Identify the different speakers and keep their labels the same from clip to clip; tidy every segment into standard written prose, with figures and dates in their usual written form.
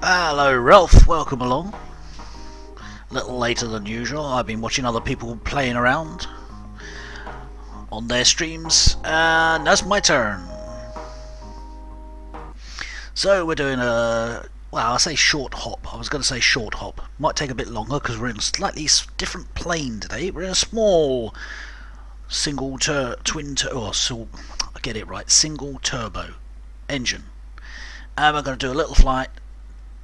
Speaker 1: Hello Ralph, welcome along. A little later than usual. I've been watching other people playing around on their streams, and that's my turn. So we're doing a, well, I say short hop. I was going to say short hop. Might take a bit longer because we're in a slightly different plane today. We're in a small single twin single turbo engine, and we're going to do a little flight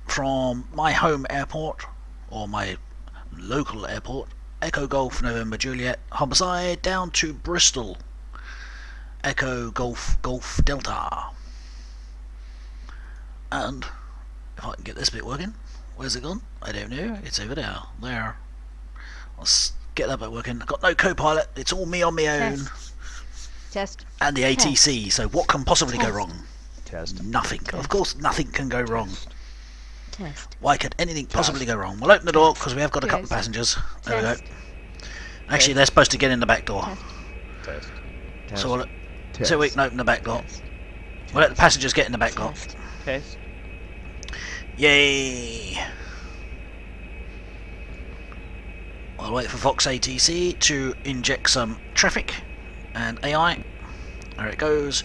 Speaker 1: from my home airport, or my local airport, Echo Golf November Juliet Homicide, down to Bristol, Echo Golf Golf Delta. And if I can get this bit working, where's it gone? I don't know, it's over there. Let's get that bit working. I've got no co-pilot, it's all me on my own.
Speaker 2: Test.
Speaker 1: And the ATC, so what can possibly go wrong?
Speaker 3: Test.
Speaker 1: Nothing. Of course nothing can go wrong.
Speaker 2: Test.
Speaker 1: Why could anything possibly go wrong? We'll open the door because we have got a couple of passengers. There we go. Actually, they're supposed to get in the back door.
Speaker 3: Test.
Speaker 1: So we'll,
Speaker 3: Test.
Speaker 1: so we can open the back door.
Speaker 2: Test.
Speaker 1: We'll let the passengers get in the back door.
Speaker 2: Test.
Speaker 3: Test.
Speaker 1: Yay! I'll wait for Fox ATC to inject some traffic and AI. There it goes.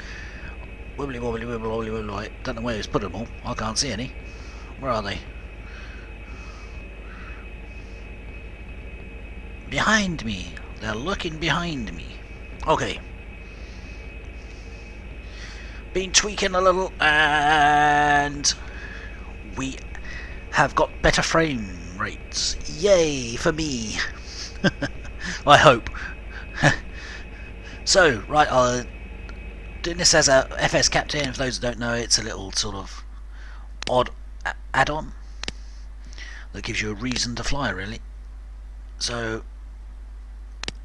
Speaker 1: Wibbly wobbly wibbly wobbly wibbly. Don't know where he's put them all. I can't see any. Where are they? Behind me. They're looking behind me. Okay. Been tweaking a little and we have got better frame rates. Yay for me. I hope. So, right, doing this as a FS Captain. For those who don't know, it's a little sort of odd add-on that gives you a reason to fly, really. So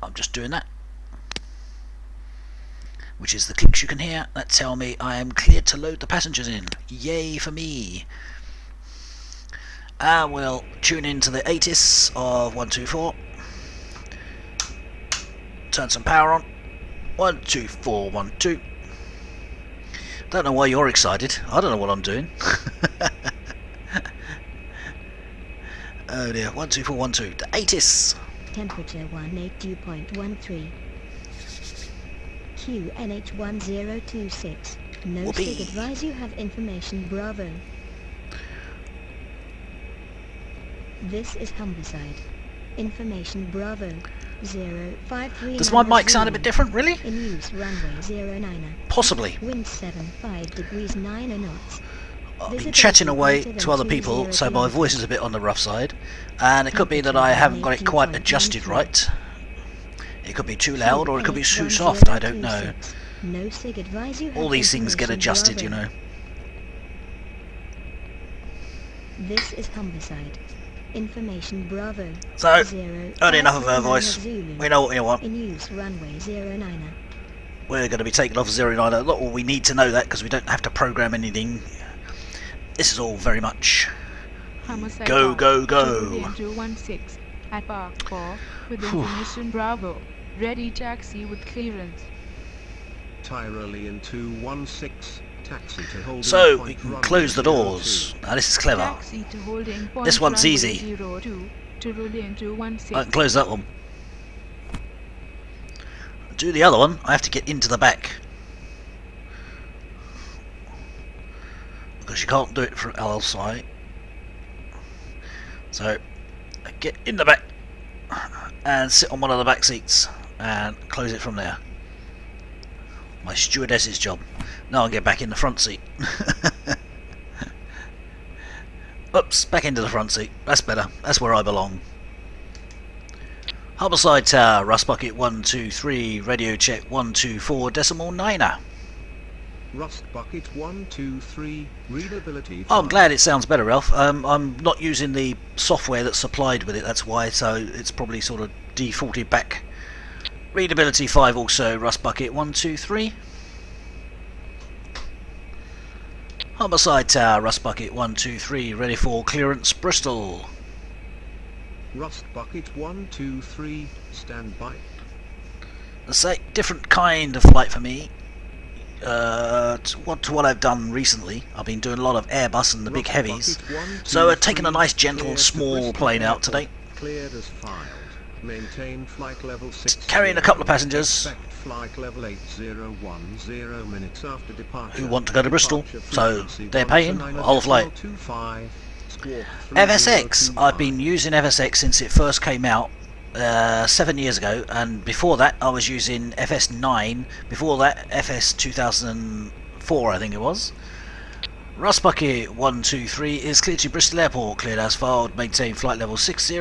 Speaker 1: I'm just doing that, which is the clicks you can hear that tell me I am cleared to load the passengers in. Yay for me. And we'll tune into the ATIS of 124, turn some power on. 12412. Don't know why you're excited. I don't know what I'm doing. Oh dear. 12412. The ATIS.
Speaker 2: Temperature 182.13. QNH 1026. No
Speaker 1: Whoopee.
Speaker 2: SIG advise you have information Bravo. This is Humberside. Information Bravo. 053.
Speaker 1: Does my mic sound a bit different, really?
Speaker 2: In use runway 09.
Speaker 1: Possibly.
Speaker 2: Wind 75 degrees 9 knots.
Speaker 1: I've been chatting away to other people, so my voice is a bit on the rough side, and it could be that I haven't got it quite adjusted right. It could be too loud, or it could be too soft, I don't know.
Speaker 2: No SIG advise you
Speaker 1: All
Speaker 2: have
Speaker 1: these things get
Speaker 2: information
Speaker 1: adjusted, you
Speaker 2: Bravo.
Speaker 1: know.
Speaker 2: This is Humberside. Information Bravo.
Speaker 1: So,
Speaker 2: 0
Speaker 1: heard enough of her
Speaker 2: 539
Speaker 1: voice.
Speaker 2: Zulu.
Speaker 1: We know what you want.
Speaker 2: In use runway 09.
Speaker 1: We're going to be taking off 09. Not all we need to know that, because we don't have to program anything. This is all very much
Speaker 4: Homicide
Speaker 1: go, go, go.
Speaker 4: 216 at Park 4 with
Speaker 1: Whew.
Speaker 4: information Bravo. Ready taxi with clearance.
Speaker 3: Tyrolean 216. Taxi to holding
Speaker 1: So,
Speaker 3: point
Speaker 1: we can
Speaker 3: runway
Speaker 1: close the
Speaker 3: 02.
Speaker 1: doors. Now this is clever.
Speaker 4: Taxi to holding point
Speaker 1: This one's
Speaker 4: runway
Speaker 1: easy.
Speaker 4: 02 to Tyrolean 216.
Speaker 1: I can close that one. Do the other one, I have to get into the back. Because you can't do it from outside. So, I get in the back and sit on one of the back seats and close it from there. My stewardess's job. Now I get back in the front seat. Oops, back into the front seat. That's better. That's where I belong. Humberside Tower, Rust Bucket 123, radio check 124.9er.
Speaker 3: Rust Bucket 123. Readability.
Speaker 1: Oh, I'm glad it sounds better, Ralph. I'm not using the software that's supplied with it, that's why, so it's probably sort of defaulted back. Readability 5 also, Rust Bucket 123. Humberside Tower, Rust Bucket 123, ready for clearance, Bristol.
Speaker 3: Rust Bucket 123. Stand by.
Speaker 1: It's a different kind of flight for me. To what I've done recently. I've been doing a lot of Airbus and the big
Speaker 3: Rust
Speaker 1: heavies.
Speaker 3: Bucket 123.
Speaker 1: So I've taken a nice, gentle,
Speaker 3: Cleared to
Speaker 1: small
Speaker 3: Bristol
Speaker 1: plane out
Speaker 3: Airport.
Speaker 1: today.
Speaker 3: Cleared as filed. Maintain flight level 6.
Speaker 1: Carrying a couple of passengers.
Speaker 3: Expect flight level 8010 minutes after departure.
Speaker 1: Who want to go to Bristol,
Speaker 3: Departure
Speaker 1: so
Speaker 3: frequency
Speaker 1: they're paying
Speaker 3: 129
Speaker 1: the whole flight.
Speaker 3: 25, squawk
Speaker 1: FSX,
Speaker 3: 3025.
Speaker 1: I've been using FSX since it first came out 7 years ago, and before that I was using FS9, before that FS 2004 I think it was. Rust Bucket 123 is cleared to Bristol Airport, cleared as filed, maintain flight level 60,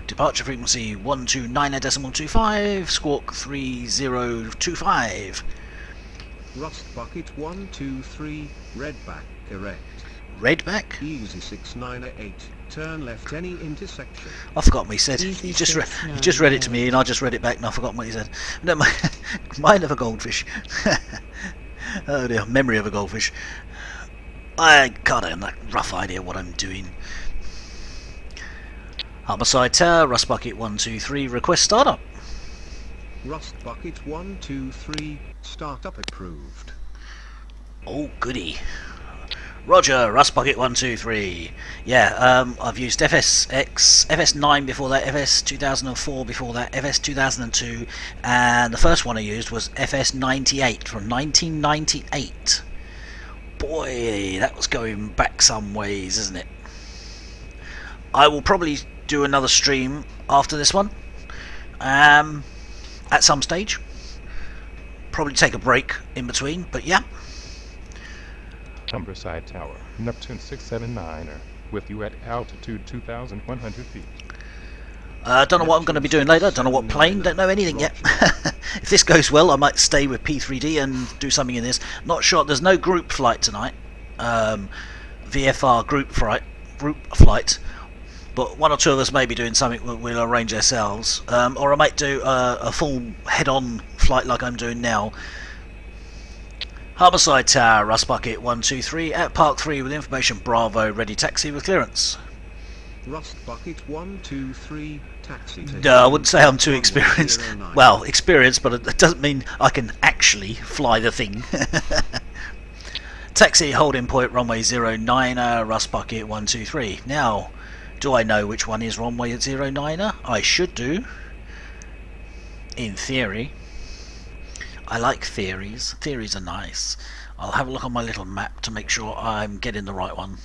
Speaker 1: departure frequency 129.25, squawk 3025.
Speaker 3: Rust Bucket 123, redback, correct.
Speaker 1: Redback?
Speaker 3: Easy 698, turn left any intersection.
Speaker 1: I forgot what he said.
Speaker 2: Easy
Speaker 1: He just
Speaker 2: six,
Speaker 1: read
Speaker 2: no,
Speaker 1: it to me and I just read it back and I forgot what he said. No, mind of a goldfish. Oh dear, memory of a goldfish. I can't have that rough idea what I'm doing. Humberside Tower, Rust Bucket 123, request startup.
Speaker 3: Rust bucket 123, startup approved.
Speaker 1: Oh, goody. Roger, Rust Bucket 123. Yeah, I've used FSX, FS9 before that, FS 2004 before that, FS 2002, and the first one I used was FS98 from 1998. Boy, that was going back some ways, isn't it? I will probably do another stream after this one, at some stage. Probably take a break in between, but yeah.
Speaker 5: Humberside Tower, Neptune 679er, with you at altitude 2,100 feet.
Speaker 1: Don't know what I'm going to be doing later, don't know what plane, don't know anything yet. If this goes well, I might stay with P3D and do something in this. Not sure, there's no group flight tonight. VFR group flight. But one or two of us may be doing something we'll arrange ourselves. Or I might do a full head-on flight like I'm doing now. Humberside Tower, Rust Bucket 123 at Park 3 with information Bravo, ready taxi with clearance.
Speaker 3: Rust bucket 123, taxi to...
Speaker 1: No, I wouldn't say I'm too experienced. Well, experienced, but it doesn't mean I can actually fly the thing. Taxi holding point runway 09er, Rust Bucket 123. Now, do I know which one is runway 09er? I should do. In theory. I like theories. Theories are nice. I'll have a look on my little map to make sure I'm getting the right one.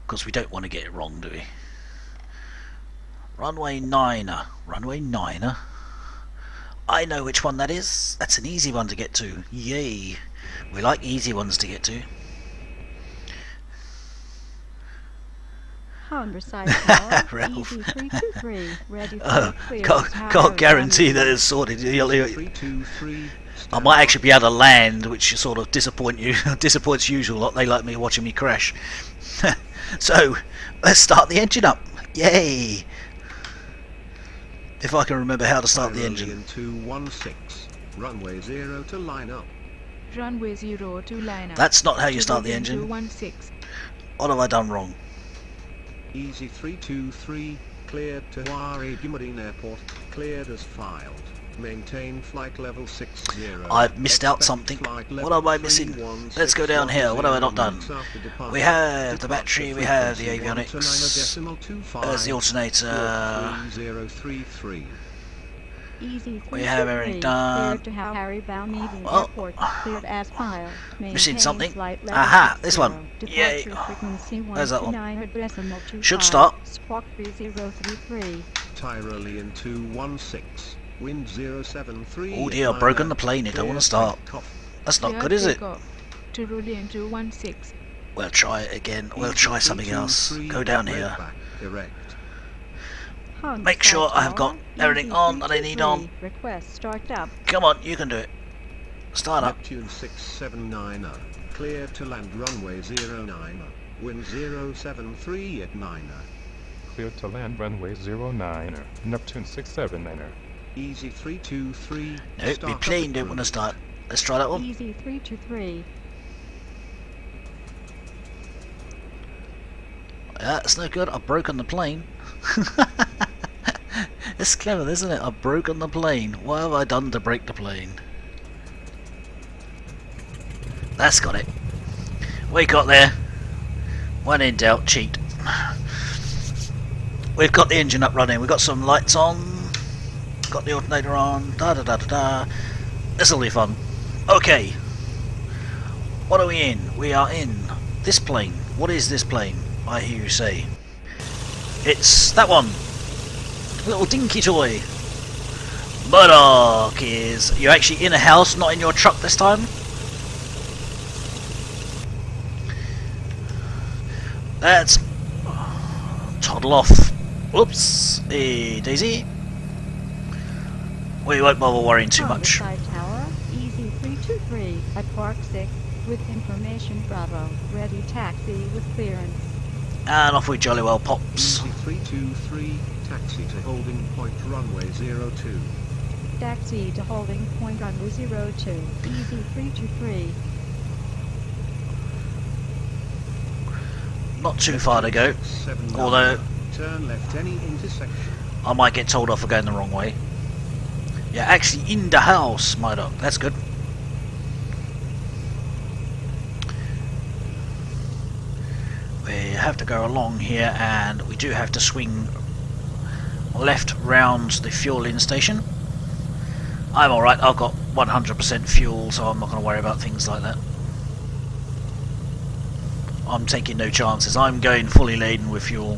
Speaker 1: Because we don't want to get it wrong, do we? Runway 9er. Runway 9er? I know which one that is. That's an easy one to get to. Yay. We like easy ones to get to.
Speaker 6: Humberside Tower,
Speaker 1: Ralph.
Speaker 6: EG323, ready for
Speaker 1: Can't guarantee that it's sorted.
Speaker 3: 323,
Speaker 1: I might actually be able to land, which sort of disappoints usual lot. They like me watching me crash. So, let's start the engine up. Yay! If I can remember how to start the engine.
Speaker 3: 216, runway 0 to line up.
Speaker 4: Runway 0 to line up.
Speaker 1: That's not how you start the engine.
Speaker 4: 216.
Speaker 1: What have I done wrong?
Speaker 3: Easy 323, cleared to Warri Marine Airport, cleared as filed. Maintain flight level 60.
Speaker 1: I've missed out something. What am I missing? Let's go down here. What have I not done? We have the battery, we have the avionics. There's the alternator. We have everything done.
Speaker 6: Cleared to Harry Bound Meeting
Speaker 1: Oh.
Speaker 6: Airport, cleared as filed.
Speaker 1: Missing something.
Speaker 6: Flight level
Speaker 1: Aha,
Speaker 6: 60.
Speaker 1: this one. Yay.
Speaker 6: Departure frequency
Speaker 1: There's that one.
Speaker 6: 129.25.
Speaker 1: Should start.
Speaker 6: Squawk 3033.
Speaker 3: Tyrolean 216, wind 073.
Speaker 1: Oh dear, I've broken the plane. It don't want to start. That's not good, is it?
Speaker 4: Tyrolean 216.
Speaker 1: We'll try it again. We'll try something else. Go down here. Make sure I have got everything on that I need on.
Speaker 6: Request start up.
Speaker 1: Come on, you can do it. Start up.
Speaker 3: Neptune 679, clear to land runway 09, wind 073 at 9er.
Speaker 5: Cleared to land runway 09er, Neptune 679er.
Speaker 3: Easy 323.
Speaker 1: Nope, my plane don't want to start. Let's try that one.
Speaker 6: Easy 323.
Speaker 1: That's no good. I've broken the plane. It's clever, isn't it? I've broken the plane. What have I done to break the plane? That's got it. We got there. When in doubt, cheat. We've got the engine up running. We've got some lights on. Got the alternator on. Da da da da da. This'll be fun. Okay. What are we in? We are in this plane. What is this plane? I hear you say. It's that one. A little dinky toy. Murdoch is... You're actually in a house, not in your truck this time? Let's toddle off. Whoops. Hey, Daisy. We won't bother worrying too much.
Speaker 6: Humberside Tower, Easy 323 at Park 6 with information Bravo. Ready taxi with clearance.
Speaker 1: And off we jolly well pops.
Speaker 3: Easy 323, taxi to holding point runway 02.
Speaker 6: Taxi to holding point runway 02. Easy 323.
Speaker 1: Not too far to go.
Speaker 3: 79,
Speaker 1: Although
Speaker 3: turn left any intersection.
Speaker 1: I might get told off for going the wrong way. Yeah, actually in the house, my dog. That's good. We have to go along here, and we do have to swing left round the fueling station. I'm alright, I've got 100% fuel, so I'm not going to worry about things like that. I'm taking no chances. I'm going fully laden with fuel.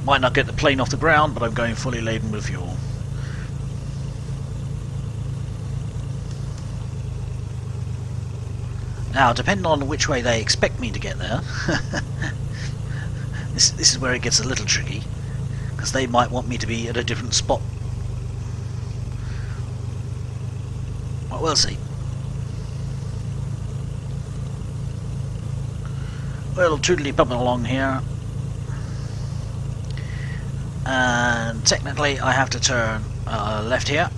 Speaker 1: Might not get the plane off the ground, but I'm going fully laden with fuel. Now, depending on which way they expect me to get there, this is where it gets a little tricky, because they might want me to be at a different spot. Well, we'll see. Well, toodly bumping along here, and technically I have to turn left here.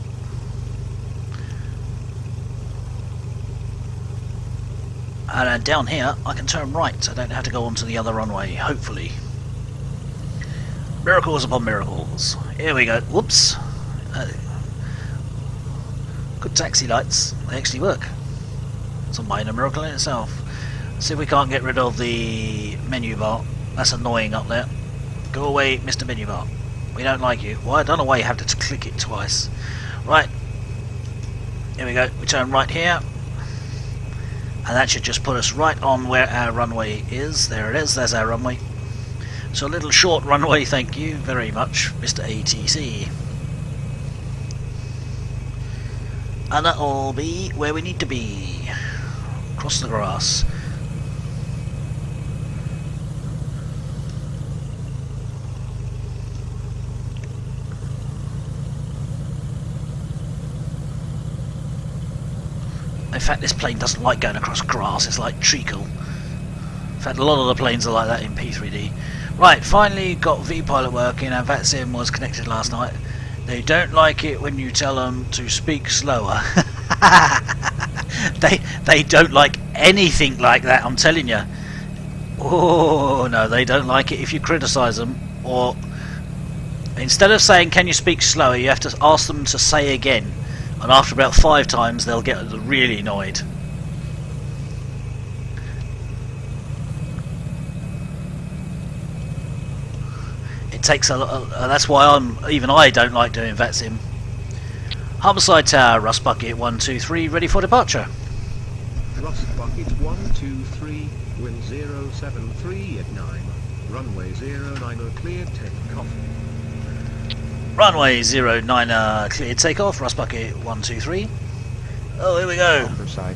Speaker 1: And then down here I can turn right, I don't have to go onto the other runway, hopefully. Miracles upon miracles. Here we go. Whoops. Good taxi lights, they actually work. It's a minor miracle in itself. See if we can't get rid of the menu bar. That's annoying up there. Go away, Mr. Menu Bar. We don't like you. Well, I don't know why you have to click it twice. Right. Here we go. We turn right here. And that should just put us right on where our runway is. There it is. There's our runway. So a little short runway, thank you very much, Mr. ATC. And that'll be where we need to be. Across the grass. In fact, this plane doesn't like going across grass, it's like treacle. In fact, a lot of the planes are like that in p3d. Right, finally got V-Pilot working, and VATSIM was connected last night. They don't like it when you tell them to speak slower. They don't like anything like that, I'm telling you. Oh, no, they don't like it if you criticise them. Or, instead of saying, can you speak slower, you have to ask them to say again. And after about 5 times, they'll get really annoyed. It takes a lot. That's why even I don't like doing VATSIM. Homicide Tower, Rust Bucket 123, ready for departure.
Speaker 3: Rust Bucket 123, wind 073 at 9, runway 09 cleared takeoff.
Speaker 1: Runway 09 cleared takeoff, Rust Bucket 123. Oh, here we go.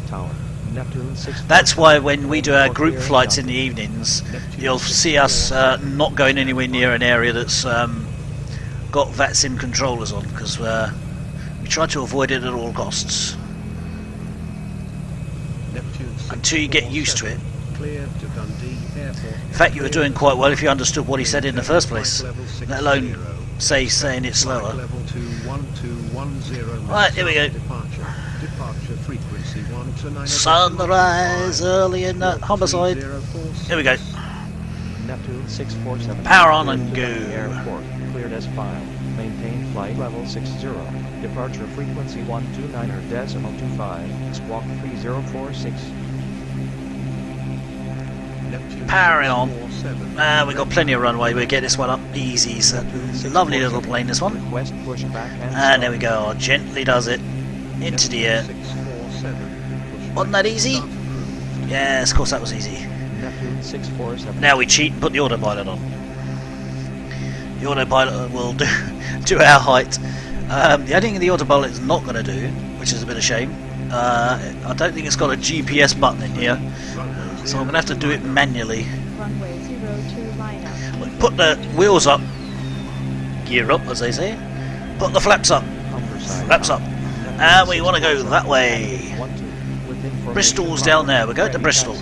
Speaker 7: Tower, Neptune 6.
Speaker 1: That's why when we do our group flights in the evenings, you'll see us not going anywhere near an area that's got VATSIM controllers on, because we try to avoid it at all costs. Until you get used to it. In fact, you were doing quite well if you understood what he said in the first place, let alone saying it slower. Right, here we go. Sunrise early in the homicide. Here we go.
Speaker 7: Neptune 647.
Speaker 1: Power on and go.
Speaker 7: Airport cleared as filed. Maintain flight level 60. Departure frequency 129.25. Squawk 3046.
Speaker 1: Powering on. We got plenty of runway. We'll get this one up easy. So lovely little plane, this one. And there we go. Gently does it into the air. Wasn't that easy? Yes, of course that was easy. Now we cheat and put the autopilot on. The autopilot will do our height. The only thing the autopilot is not going to do, which is a bit of a shame, I don't think it's got a GPS button in here, so I'm going to have to do it manually.
Speaker 6: Runway 02 lineup.
Speaker 1: Put the wheels up, gear up as they say, put the flaps up, and we want to go that way. Bristol's down there, we're going to Bristol.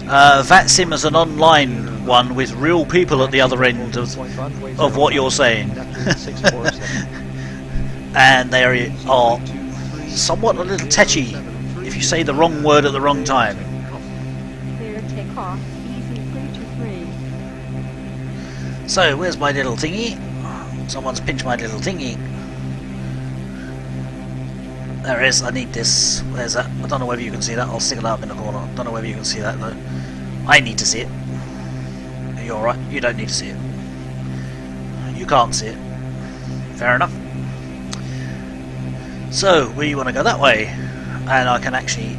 Speaker 1: VATSIM is an online one with real people at the other end of what you're saying. And they are somewhat a little tetchy if you say the wrong word at the wrong time.
Speaker 6: Clear takeoff, easy 323.
Speaker 1: So, where's my little thingy? Someone's pinched my little thingy. There it is, I need this. Where's that? I don't know whether you can see that. I'll stick it up in the corner. Don't know whether you can see that though. I need to see it. You're right, you don't need to see it. You can't see it. Fair enough. So, we want to go that way. And I can actually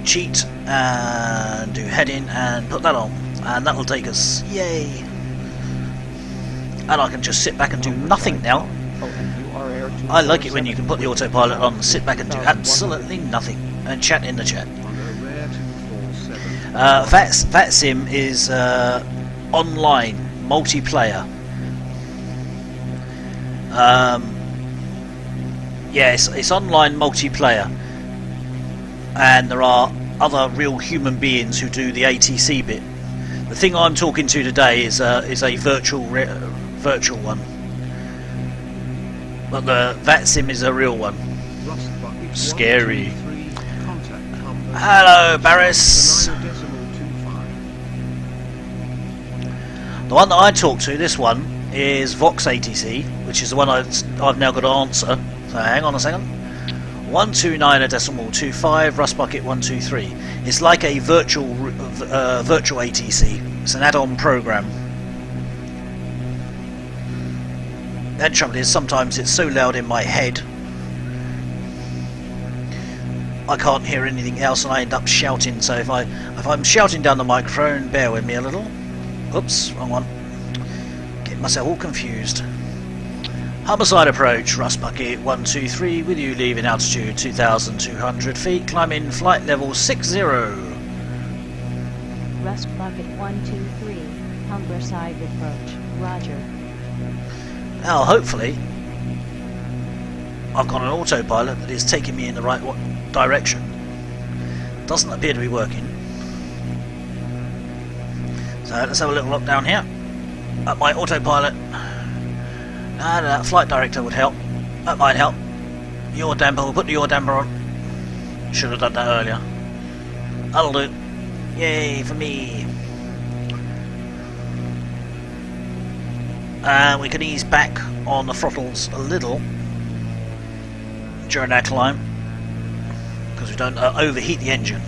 Speaker 1: cheat and do heading and put that on. And that'll take us. Yay! And I can just sit back and do nothing now. I like it when you can put the autopilot on and sit back and do absolutely nothing and chat in the chat. VATSIM is online multiplayer. Yeah, it's online multiplayer, and there are other real human beings who do the ATC bit. The thing I'm talking to today is a virtual one. But the VATSIM is a real one. Scary. Hello, Barris. The one that I talk to, this one, is Vox ATC, which is the one I've now got to answer. So hang on a second. 129.25, Rust Bucket 123. It's like a virtual ATC. It's an add-on program. The trouble is, sometimes it's so loud in my head I can't hear anything else, and I end up shouting. So if I'm shouting down the microphone, bear with me a little. Oops, wrong one. Get myself all confused. Homicide approach, Rust Bucket 123, with you leaving altitude 2,200 feet, climbing flight level 60.
Speaker 6: Rust Bucket 123, Humberside approach, roger.
Speaker 1: Now, hopefully, I've got an autopilot that is taking me in the right direction. Doesn't appear to be working. So let's have a little look down here at my autopilot. And that flight director would help. That might help. Yaw damper, we'll put the yaw damper on. Should have done that earlier. That'll do. Yay for me. And we can ease back on the throttles a little during our climb, because we don't overheat the engine.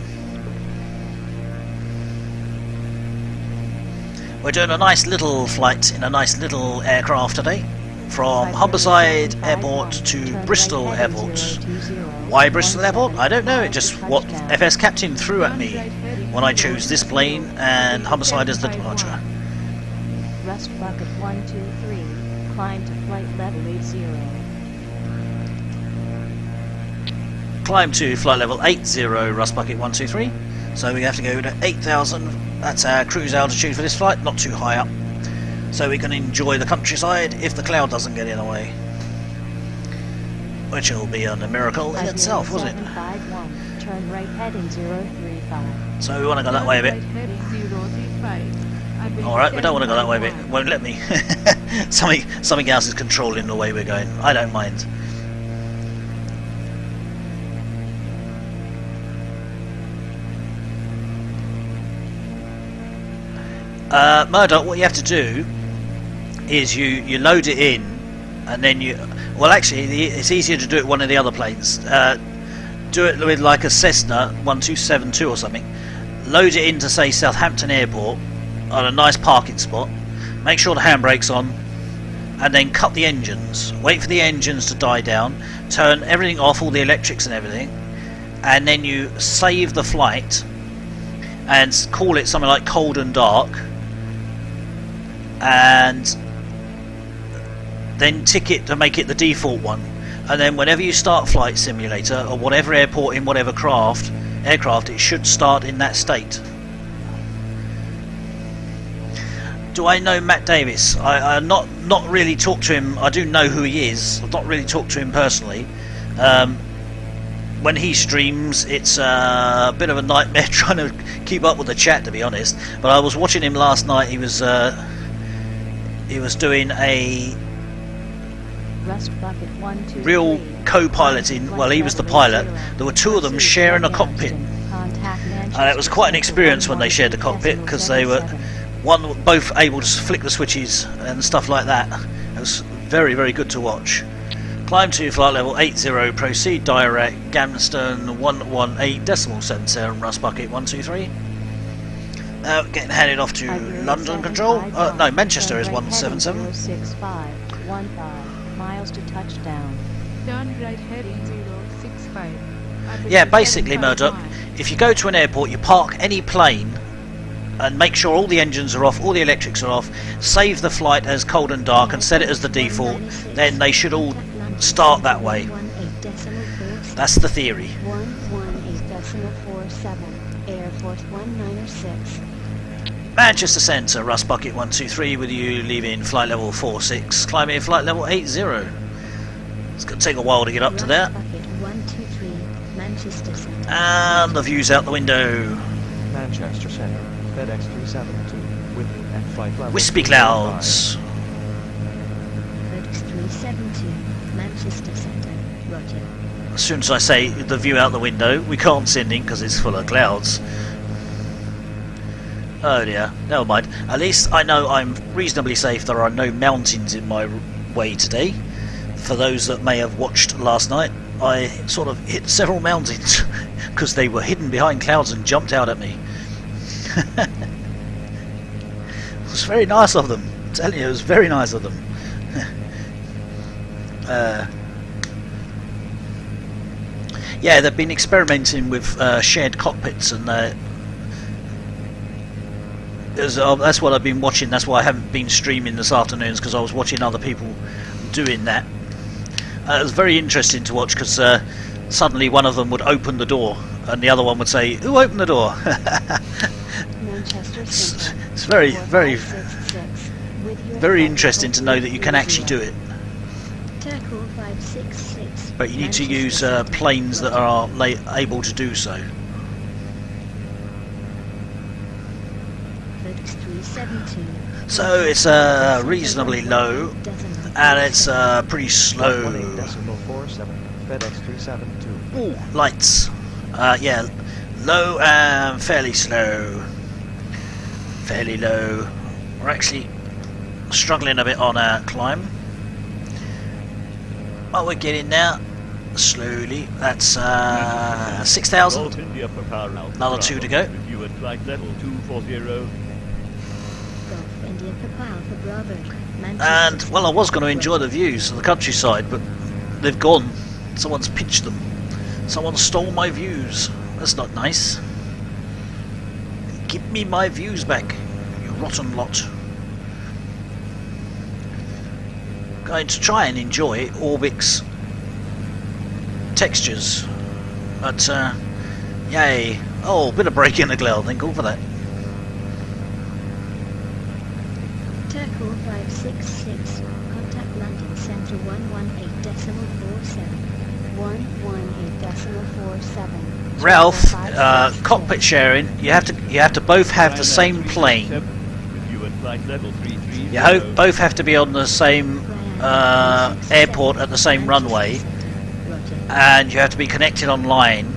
Speaker 1: We're doing a nice little flight in a nice little aircraft today, from Humberside Airport to Bristol Airport. Why Bristol Airport? I don't know, it just what FS Captain threw at me when I chose this plane and Humberside as the departure.
Speaker 6: Rust Bucket 123, climb to flight level 80.
Speaker 1: Climb to flight level 80, Rust Bucket 123. So we have to go to 8,000. That's our cruise altitude for this flight, not too high up. So we can enjoy the countryside if the cloud doesn't get in the way. Which will be a miracle in itself, wasn't it?
Speaker 6: 751, turn right heading 035.
Speaker 1: So we want to go that way a bit. Alright, we don't want to go that way a bit. It won't let me. Something else is controlling the way we're going. I don't mind. Murdoch, what you have to do is you load it in, and then well, actually it's easier to do it with one of the other planes. Do it with like a Cessna 1272 or something. Load it into, say, Southampton Airport on a nice parking spot. Make sure the handbrake's on, and then cut the engines. Wait for the engines to die down. Turn everything off, all the electrics and everything, and then you save the flight and call it something like Cold and Dark, and then tick it to make it the default one. And then whenever you start Flight Simulator or whatever airport in whatever aircraft, it should start in that state. Do I know Matt Davis? I not really talked to him. I do know who he is. I've not really talked to him personally. When he streams, it's a bit of a nightmare trying to keep up with the chat, to be honest. But I was watching him last night. He was doing a real co-piloting. Well, he was the pilot. There were two of them sharing a cockpit, and it was quite an experience when they shared the cockpit, because they were both able to flick the switches and stuff like that. It was very, very good to watch. Climb to flight level 80, proceed direct, Gamston 118.77, Rust Bucket 123. Getting headed off to London Control. No, Manchester is 177.
Speaker 6: 6515 miles to touchdown.
Speaker 4: Turn right heading 065.
Speaker 1: Yeah, basically, Murdoch, if you go to an airport, you park any plane and make sure all the engines are off, all the electrics are off, save the flight as cold and dark and set it as the default, then they should all start that way. That's the theory.
Speaker 2: 118.47, Air Force 196.
Speaker 1: Manchester Centre, Rust Bucket 123 with you leaving flight level 46, climbing flight level 80. It's going to take a while to get up to there.
Speaker 2: Rust Bucket 123, Manchester Centre.
Speaker 1: And the views out the window.
Speaker 7: Manchester Center, FedEx 372, with you at flight level
Speaker 1: Wispy clouds.
Speaker 2: FedEx 372, Manchester Centre, Roger.
Speaker 1: As soon as I say the view out the window, we can't see anything because it's full of clouds. Oh dear, never mind. At least I know I'm reasonably safe. There are no mountains in my way today. For those that may have watched last night, I sort of hit several mountains because they were hidden behind clouds and jumped out at me. It was very nice of them. I'm telling you, it was very nice of them. Yeah, they've been experimenting with shared cockpits, and that's what I've been watching. That's why I haven't been streaming this afternoons, because I was watching other people doing that. It was very interesting to watch, because suddenly one of them would open the door and the other one would say, "Who opened the door?" It's very, very, very interesting to know that you can actually do it.
Speaker 2: Turtle 566.
Speaker 1: But you need to use planes that are able to do so.
Speaker 2: FedEx 372.
Speaker 1: So it's reasonably low, and it's pretty slow.
Speaker 7: 118.47, FedEx 372.
Speaker 1: Ooh, lights. Yeah, low and fairly slow. Fairly low. We're actually struggling a bit on our climb. Oh, we're getting there slowly. That's 6,000. Another 2 to go. And well, I was going to enjoy the views of the countryside, but they've gone. Someone's pitched them. Someone stole my views. That's not nice. Give me my views back, you rotten lot. Going to try and enjoy Orbic's textures, but yay! Oh, bit of break in the cloud. Thank you for that.
Speaker 2: Turtle 566. Contact London Centre 118.47. 118.47.
Speaker 1: Ralph, cockpit sharing. You have to both have the same plane. You both have to be on the same airport at the same runway, and you have to be connected online,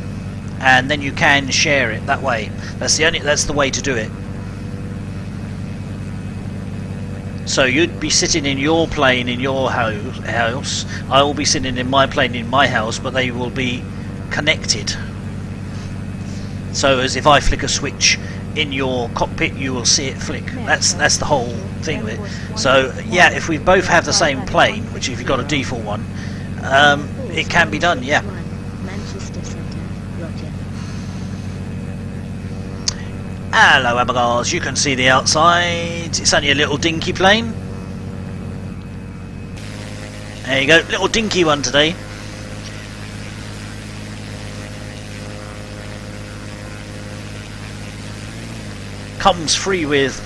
Speaker 1: and then you can share it that way. That's the way to do it. So you'd be sitting in your plane in your house. I will be sitting in my plane in my house, but they will be connected. So as if I flick a switch in your cockpit, you will see it flick. That's the whole thing of it. So yeah, if we both have the same plane, which if you've got a default one, it can be done. Yeah.
Speaker 2: Manchester Centre, Roger.
Speaker 1: Hello, Abigails. You can see the outside. It's only a little dinky plane. There you go, little dinky one today. Comes free with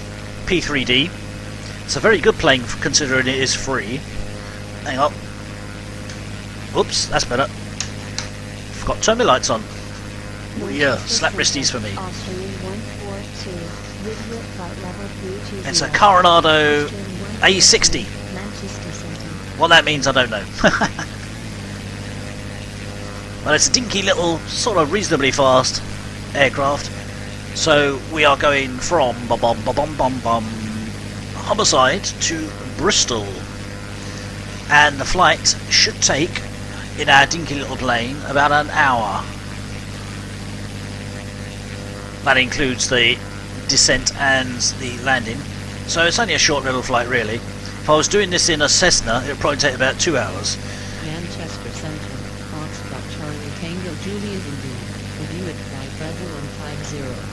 Speaker 1: p3d. It's a very good plane considering it is free. Hang on. Whoops, that's better. Forgot to turn my lights on. Yeah, slap wristies for me. It's a Coronado A60. What that means, I don't know. Well, it's a dinky little, sort of reasonably fast aircraft. So we are going from Homicide to Bristol, and the flight should take, in our dinky little plane, about an hour. That includes the descent and the landing, so it's only a short little flight really. If I was doing this in a Cessna, it would probably take about 2 hours.
Speaker 8: Manchester Central, Foxtrot Charlie Tango Juliet Indeed, review at flight level 150.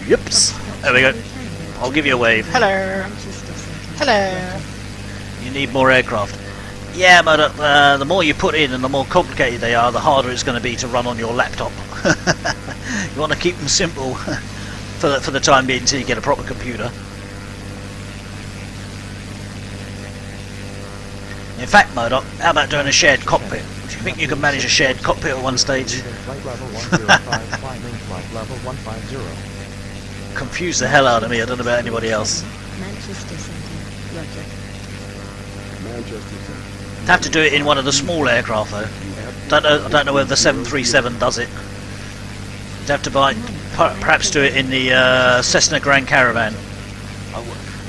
Speaker 1: Yips. There we go. I'll give you a wave. Hello.
Speaker 2: Manchester Centre.
Speaker 1: Hello. You need more aircraft. Yeah, but the more you put in and the more complicated they are, the harder it's going to be to run on your laptop. You want to keep them simple for the time being until you get a proper computer. In fact, Murdoch, how about doing a shared cockpit? Do you think you can manage a shared cockpit at one stage?
Speaker 7: Flight level 105, climbing flight level 150.
Speaker 1: Confuse the hell out of me, I don't know about anybody else.
Speaker 2: Manchester Centre. Roger.
Speaker 1: Have to do it in one of the small aircraft though. I don't know whether the 737 does it. You'd have to perhaps do it in the Cessna Grand Caravan.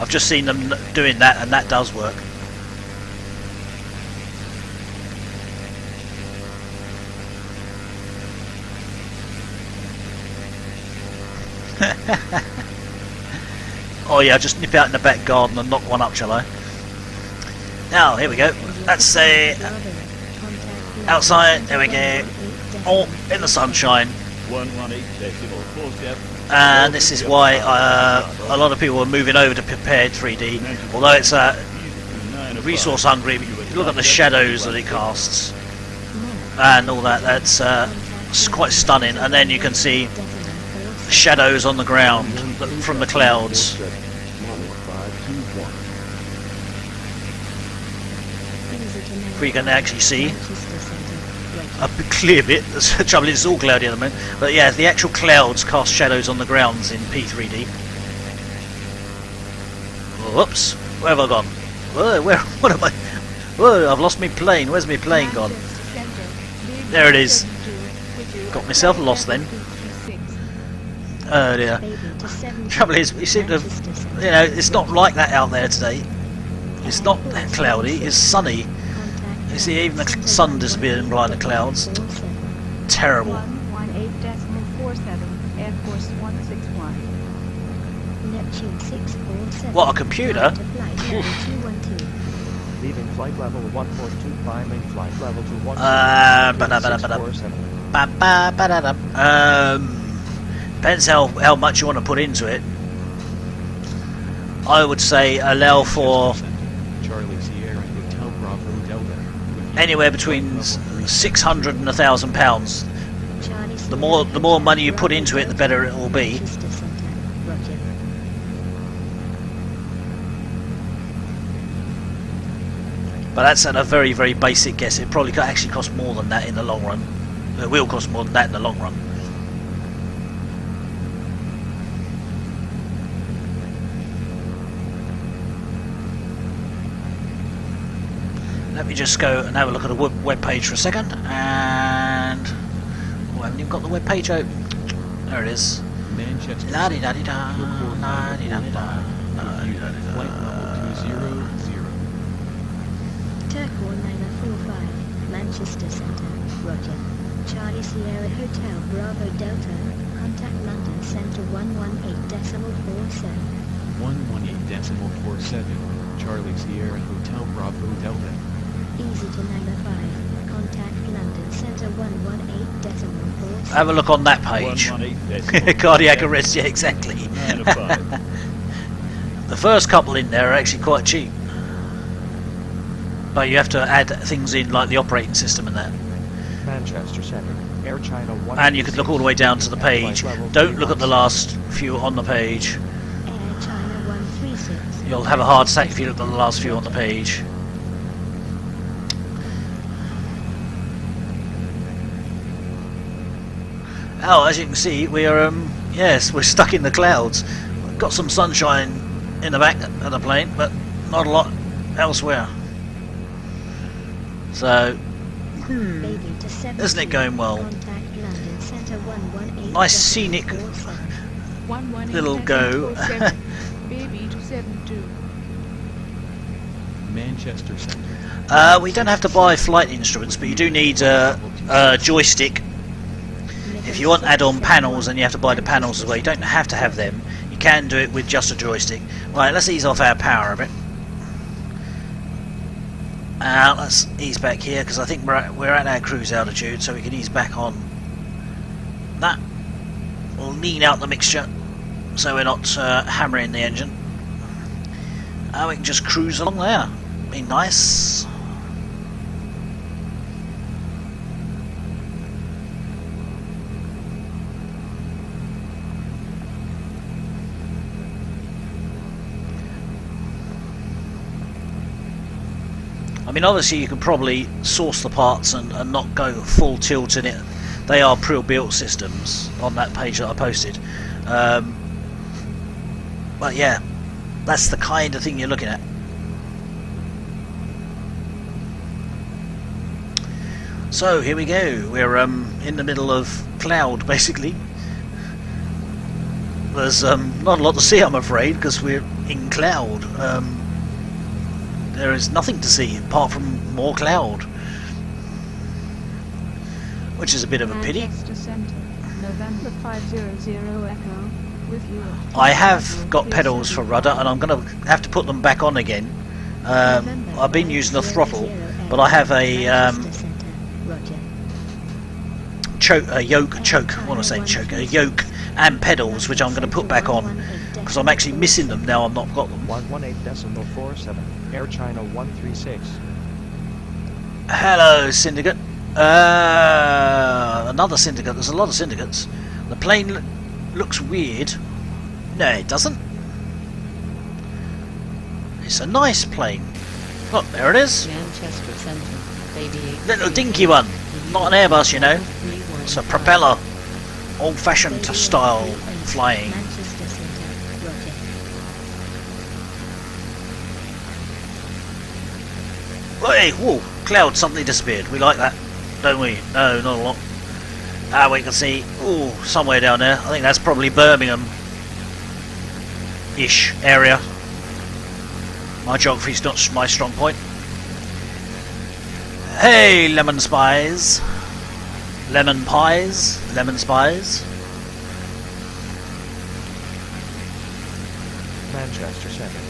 Speaker 1: I've just seen them doing that, and that does work. Oh yeah, just nip out in the back garden and knock one up, shall I? Now, here we go. Let's say outside, there we go. Oh, in the sunshine. And this is why a lot of people are moving over to prepared 3D. Although it's resource hungry, look at the shadows that it casts and all that. That's quite stunning. And then you can see shadows on the ground from the clouds. We can actually see a clear bit. The trouble is it's all cloudy at the moment. But yeah, the actual clouds cast shadows on the grounds in P3D. Whoops, where have I gone? What am I? Whoa, I've lost my plane. Where's my plane gone? There it is. Got myself lost then. Oh dear. Trouble is, we seem to have, it's not like that out there today. It's not that cloudy, it's sunny. You see, even the sun disappearing behind the clouds. Terrible.
Speaker 6: 118.47, Air Force 161.
Speaker 2: Neptune 647.
Speaker 1: What a computer!
Speaker 7: Leaving flight level 142, climbing flight level to 14647.
Speaker 1: Depends how much you want to put into it. I would say allow for
Speaker 7: Charlie Sierra Hotel Bravo Delta.
Speaker 1: anywhere between 600 and £1,000. The more money you put into it, the better it will be.
Speaker 2: Manchester Centre. Roger.
Speaker 1: But that's at a very, very basic guess. It probably could actually cost more than that in the long run. It will cost more than that in the long run. Let me just go and have a look at a web page for a second. And oh, I haven't even got the web page open. There it is.
Speaker 5: Manchester.
Speaker 1: La di da di da. La di da di da.
Speaker 5: Flight level 200.
Speaker 2: Turquoise 945. Manchester Centre. Roger. Charlie Sierra Hotel Bravo Delta. Contact London Centre 118.47.
Speaker 5: 118.47. Charlie Sierra Hotel Bravo Delta.
Speaker 2: Easy to 905. Contact London Centre 118.47.
Speaker 1: Have a look on that page. Cardiac arrest, yeah, exactly. The first couple in there are actually quite cheap. But you have to add things in like the operating system and that.
Speaker 7: Manchester Centre, Air China 1.
Speaker 1: And you could look all the way down to the page. Don't look at the last few on the page.
Speaker 2: Air China 136.
Speaker 1: You'll have a heart attack if you look at the last few on the page. Oh, as you can see, we are yes, we're stuck in the clouds. We've got some sunshine in the back of the plane, but not a lot elsewhere. So
Speaker 2: Baby to 17.
Speaker 1: Isn't it going well?
Speaker 2: Contact London Center 118.
Speaker 1: Nice scenic
Speaker 4: 118
Speaker 1: little go.
Speaker 4: 47. Baby to 72.
Speaker 7: Manchester Center.
Speaker 1: We don't have to buy flight instruments, but you do need a joystick. If you want add-on panels, then you have to buy the panels as well. You don't have to have them. You can do it with just a joystick. Right, let's ease off our power a bit. Let's ease back here because I think we're at our cruise altitude, so we can ease back on that. We'll lean out the mixture so we're not hammering the engine. And we can just cruise along there. Be nice. I mean, obviously you can probably source the parts and not go full tilt in it. They are pre-built systems on that page that I posted. But yeah, that's the kind of thing you're looking at. So here we go. We're in the middle of cloud, basically. There's not a lot to see, I'm afraid, because we're in cloud. There is nothing to see apart from more cloud, which is a bit of a pity.
Speaker 6: Manchester Center, November 500 Echo, with you.
Speaker 1: I have got pedals for rudder, and I'm going to have to put them back on again. I've been using the throttle, but I have a yoke yoke and pedals, which I'm going to put back on because I'm actually missing them now. I've not got them.
Speaker 7: 118.47. Air China 136.
Speaker 1: Hello, Syndicate. Another Syndicate. There's a lot of Syndicates. The plane looks weird. No, it doesn't. It's a nice plane. Look, there it is.
Speaker 8: Manchester Center. Baby 8.
Speaker 1: Little dinky one. Not an Airbus, you know. It's a propeller. Old-fashioned style flying.
Speaker 2: Manchester Center, roger.
Speaker 1: Hey, whoa, cloud suddenly disappeared. We like that, don't we? No, not a lot. We can see, ooh, somewhere down there. I think that's probably Birmingham-ish area. My geography's not my strong point. Hey, lemon spies. Lemon pies. Lemon spies.
Speaker 7: Manchester Center.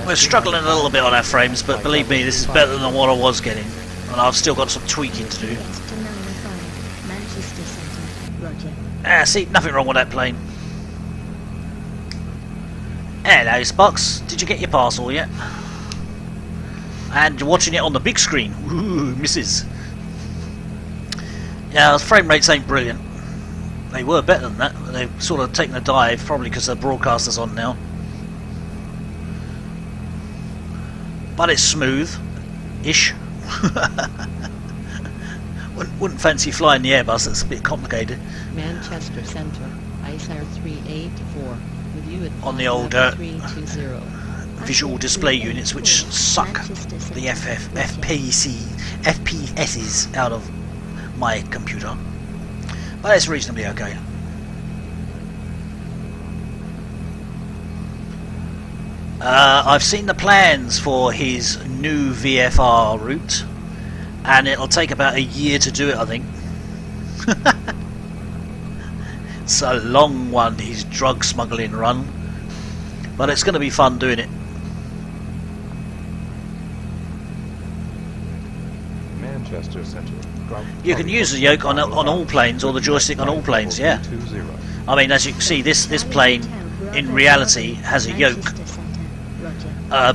Speaker 1: We're struggling a little bit on our frames, but believe me, this is better than what I was getting. And I've still got some tweaking to do.
Speaker 2: Yes to 95. Manchester Center, roger.
Speaker 1: See, nothing wrong with that plane. Hello, Spox. Did you get your parcel yet? And you're watching it on the big screen. Ooh, misses. Yeah, the frame rates ain't brilliant. They were better than that, but they've sort of taken a dive, probably because the broadcaster's on now. But it's smooth-ish. wouldn't fancy flying the Airbus, it's a bit complicated.
Speaker 8: Manchester Center. ISR 384. With you at
Speaker 1: On the old
Speaker 8: 320.
Speaker 1: visual display units, which suck the FPSs out of my computer. But it's reasonably okay. I've seen the plans for his new VFR route, and it'll take about a year to do it, I think. It's a long one, his drug smuggling run, but it's going to be fun doing it.
Speaker 5: Manchester Center.
Speaker 1: You can use the yoke on all planes, or the joystick on all planes, yeah. I mean, as you can see, this plane in reality has a yoke.
Speaker 2: Manchester Center, roger.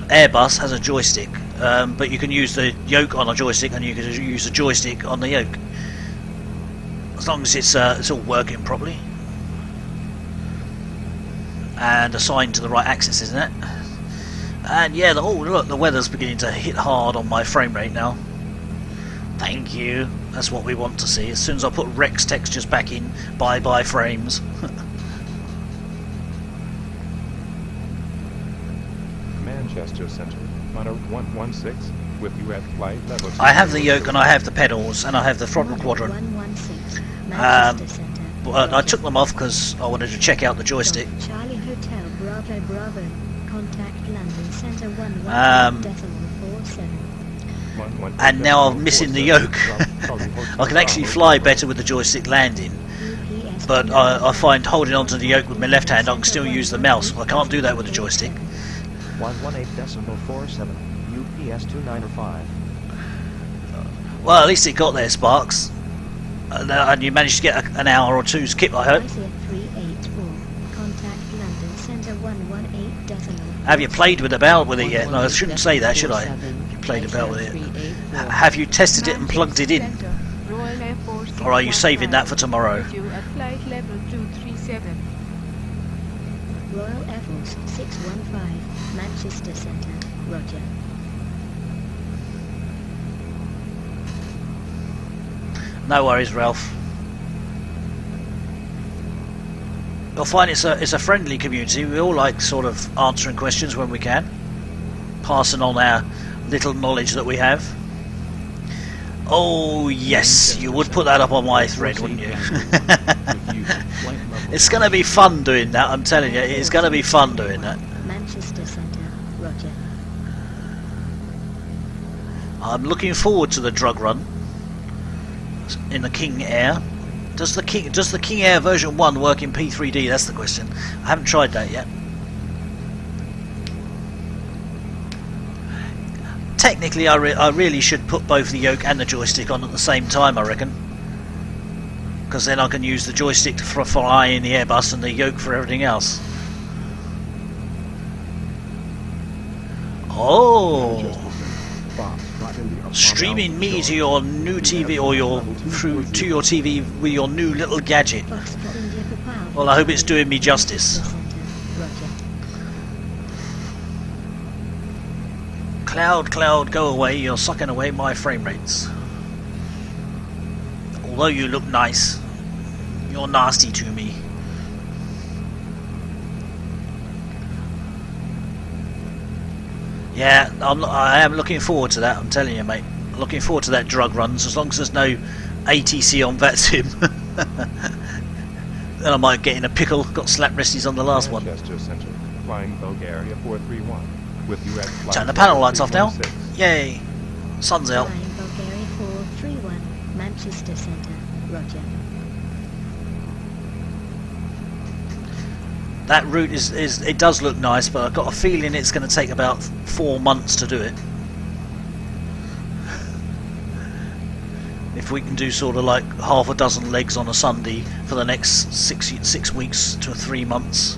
Speaker 1: Airbus has a joystick, but you can use the yoke on a joystick, and you can use the joystick on the yoke, as long as it's all working properly and assigned to the right axis, isn't it? And yeah, oh look, the weather's beginning to hit hard on my frame rate now. Thank you. That's what we want to see. As soon as I put Rex textures back in, bye frames.
Speaker 5: Manchester Center. On a 116. with you at flight level.
Speaker 1: I have the yoke and I have the pedals and I have the throttle quadrant.
Speaker 2: 116, Manchester Centre.
Speaker 1: But I took them off because I wanted to check out the joystick.
Speaker 2: Charlie Hotel Bravo Bravo. Contact London Centre 11.47.
Speaker 1: And now I'm missing the yoke. I can actually fly better with the joystick landing, but I find holding onto the yoke with my left hand I can still use the mouse. I can't do that with the joystick.
Speaker 7: 118.47. UPS 295.
Speaker 1: Well, at least it got there, Sparks. And you managed to get an hour or two's kip, I hope.
Speaker 2: 384. Contact London Centre 118.
Speaker 1: Have you played with it yet? No, I shouldn't say that, should I? You played about with it. Have you tested it and plugged it in? Or are you saving that for tomorrow?
Speaker 4: With you at flight level 237.
Speaker 2: Royal Air Force 615. Manchester Centre. Roger.
Speaker 1: No worries, Ralph. You'll find it's a friendly community. We all like sort of answering questions when we can, passing on our little knowledge that we have. Oh yes, you would put that up on my thread, wouldn't you? It's going to be fun doing that, I'm telling you. It's going to be fun doing that.
Speaker 2: Manchester Centre. Roger.
Speaker 1: I'm looking forward to the drug run in the King Air. Does the King Air version 1 work in p3d? That's the question. I haven't tried that yet. Technically, I really should put both the yoke and the joystick on at the same time, I reckon, because then I can use the joystick for flying the Airbus and the yoke for everything else. Oh, streaming me to your new TV or to your TV with your new little gadget. Well, I hope it's doing me justice. Cloud, go away, you're sucking away my frame rates. Although you look nice, you're nasty to me. Yeah, I am looking forward to that, I'm telling you, mate. Looking forward to that drug runs, as long as there's no ATC on VATSIM. Then I might get in a pickle. Got slap wristies on the last one.
Speaker 5: Manchester Center, flying Bulgaria 431. With you at flight
Speaker 1: Turn the panel lights off now.
Speaker 5: 316.
Speaker 1: Yay! Sun's out.
Speaker 2: Flying Bulgaria 431. Manchester Centre. Roger.
Speaker 1: That route it does look nice, but I've got a feeling it's going to take about 4 months to do it. If we can do sort of like half a dozen legs on a Sunday for the next 6 weeks to 3 months.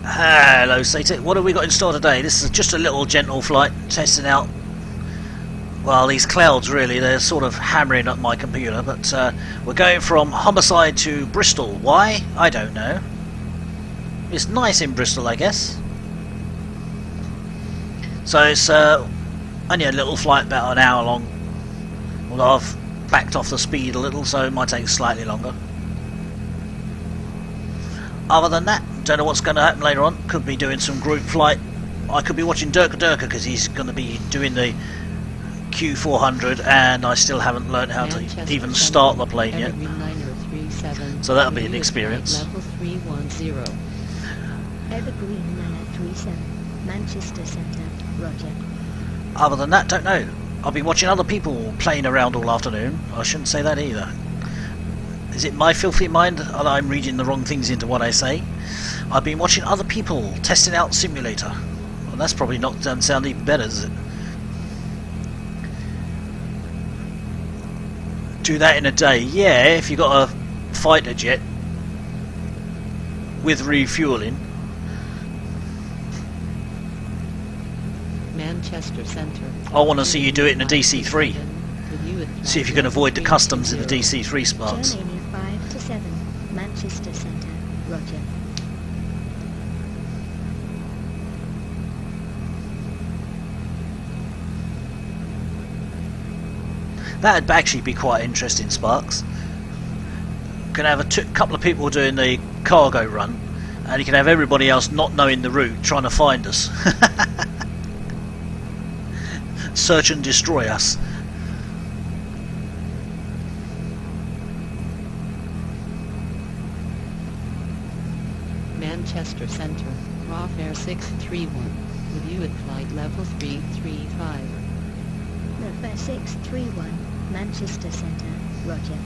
Speaker 1: Hello Satan, what have we got in store today? This is just a little gentle flight, testing out, well, these clouds really, they're sort of hammering at my computer, but we're going from Homicide to Bristol. Why? I don't know. It's nice in Bristol, I guess. So it's only a little flight, about an hour long, although I've backed off the speed a little, so it might take slightly longer. Other than that, don't know what's going to happen later on. Could be doing some group flight. I could be watching Durka because he's going to be doing the Q400, and I still haven't learned how to even start the plane yet. So that'll be an experience.
Speaker 8: Level 310.
Speaker 2: Evergreen 937. Manchester Centre. Roger.
Speaker 1: Other than that, don't know. I've been watching other people playing around all afternoon. I shouldn't say that either. Is it my filthy mind that I'm reading the wrong things into what I say? I've been watching other people testing out Simulator. Well, that's probably not doesn't sound even better, does it? Do that in a day? Yeah, if you got a fighter jet with refueling.
Speaker 8: Manchester Centre.
Speaker 1: I want to see you do it in a DC-3. See if you can avoid the customs in the DC-3 Sparks.
Speaker 2: Germania 5 to 7. Manchester Centre. Roger.
Speaker 1: That'd actually be quite interesting, Sparks. Can have a couple of people doing the cargo run, and you can have everybody else not knowing the route trying to find us. Search and destroy us.
Speaker 8: Manchester Centre, raw fare 631, with you at flight level 335.
Speaker 2: November 631, Manchester Centre, roger.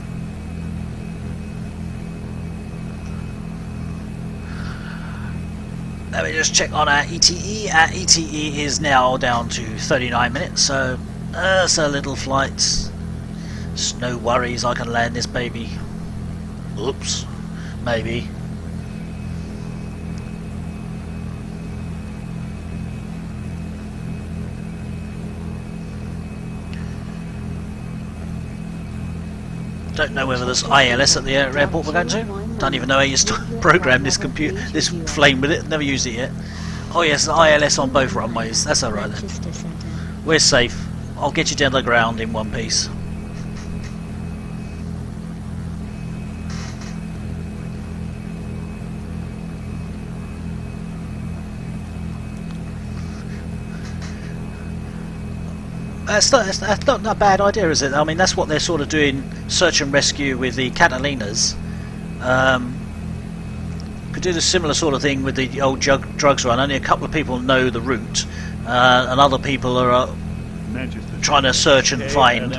Speaker 1: Let me just check on our ETE. Our ETE is now down to 39 minutes, so little flights. It's no worries, I can land this baby. Oops, maybe. Don't know whether there's ILS at the airport we're going to. Don't even know how you program this plane with it. Never used it yet. Oh yes, ILS on both runways. That's alright then.
Speaker 2: Manchester Centre.
Speaker 1: We're safe. I'll get you down the ground in one piece. That's not a bad idea, is it? I mean, that's what they're sort of doing, search and rescue with the Catalinas. Could do the similar sort of thing with the old drugs run. Only a couple of people know the route, and other people are trying to search and find.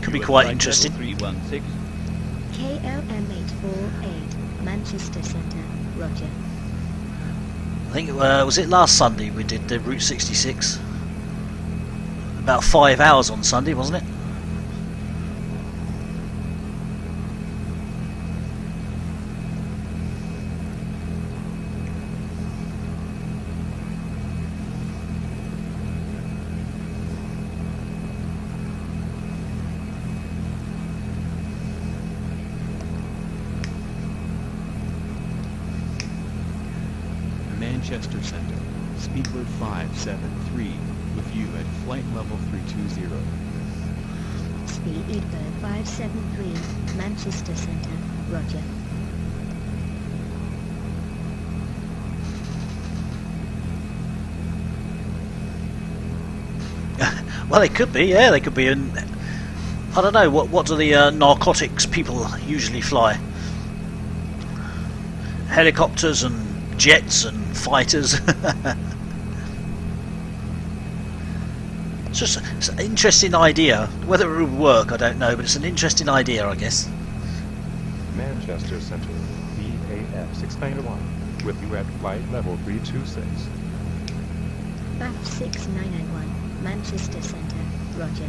Speaker 1: Could be quite interesting.
Speaker 2: KLM 848, Manchester Centre, roger.
Speaker 1: I think was it last Sunday we did the Route 66. About 5 hours on Sunday, wasn't it?
Speaker 9: Manchester Centre, Speedbird 573, with you at flight level 320.
Speaker 2: Speedbird 573, Manchester Centre, roger.
Speaker 1: Well, they could be, yeah, they could be in. I don't know, what do the narcotics people usually fly? Helicopters and jets and fighters. It's an interesting idea. Whether it would work, I don't know, but it's an interesting idea, I guess.
Speaker 5: Manchester Centre, BAF 691, with you at flight level 326.
Speaker 2: BAF 6901, Manchester Centre, roger.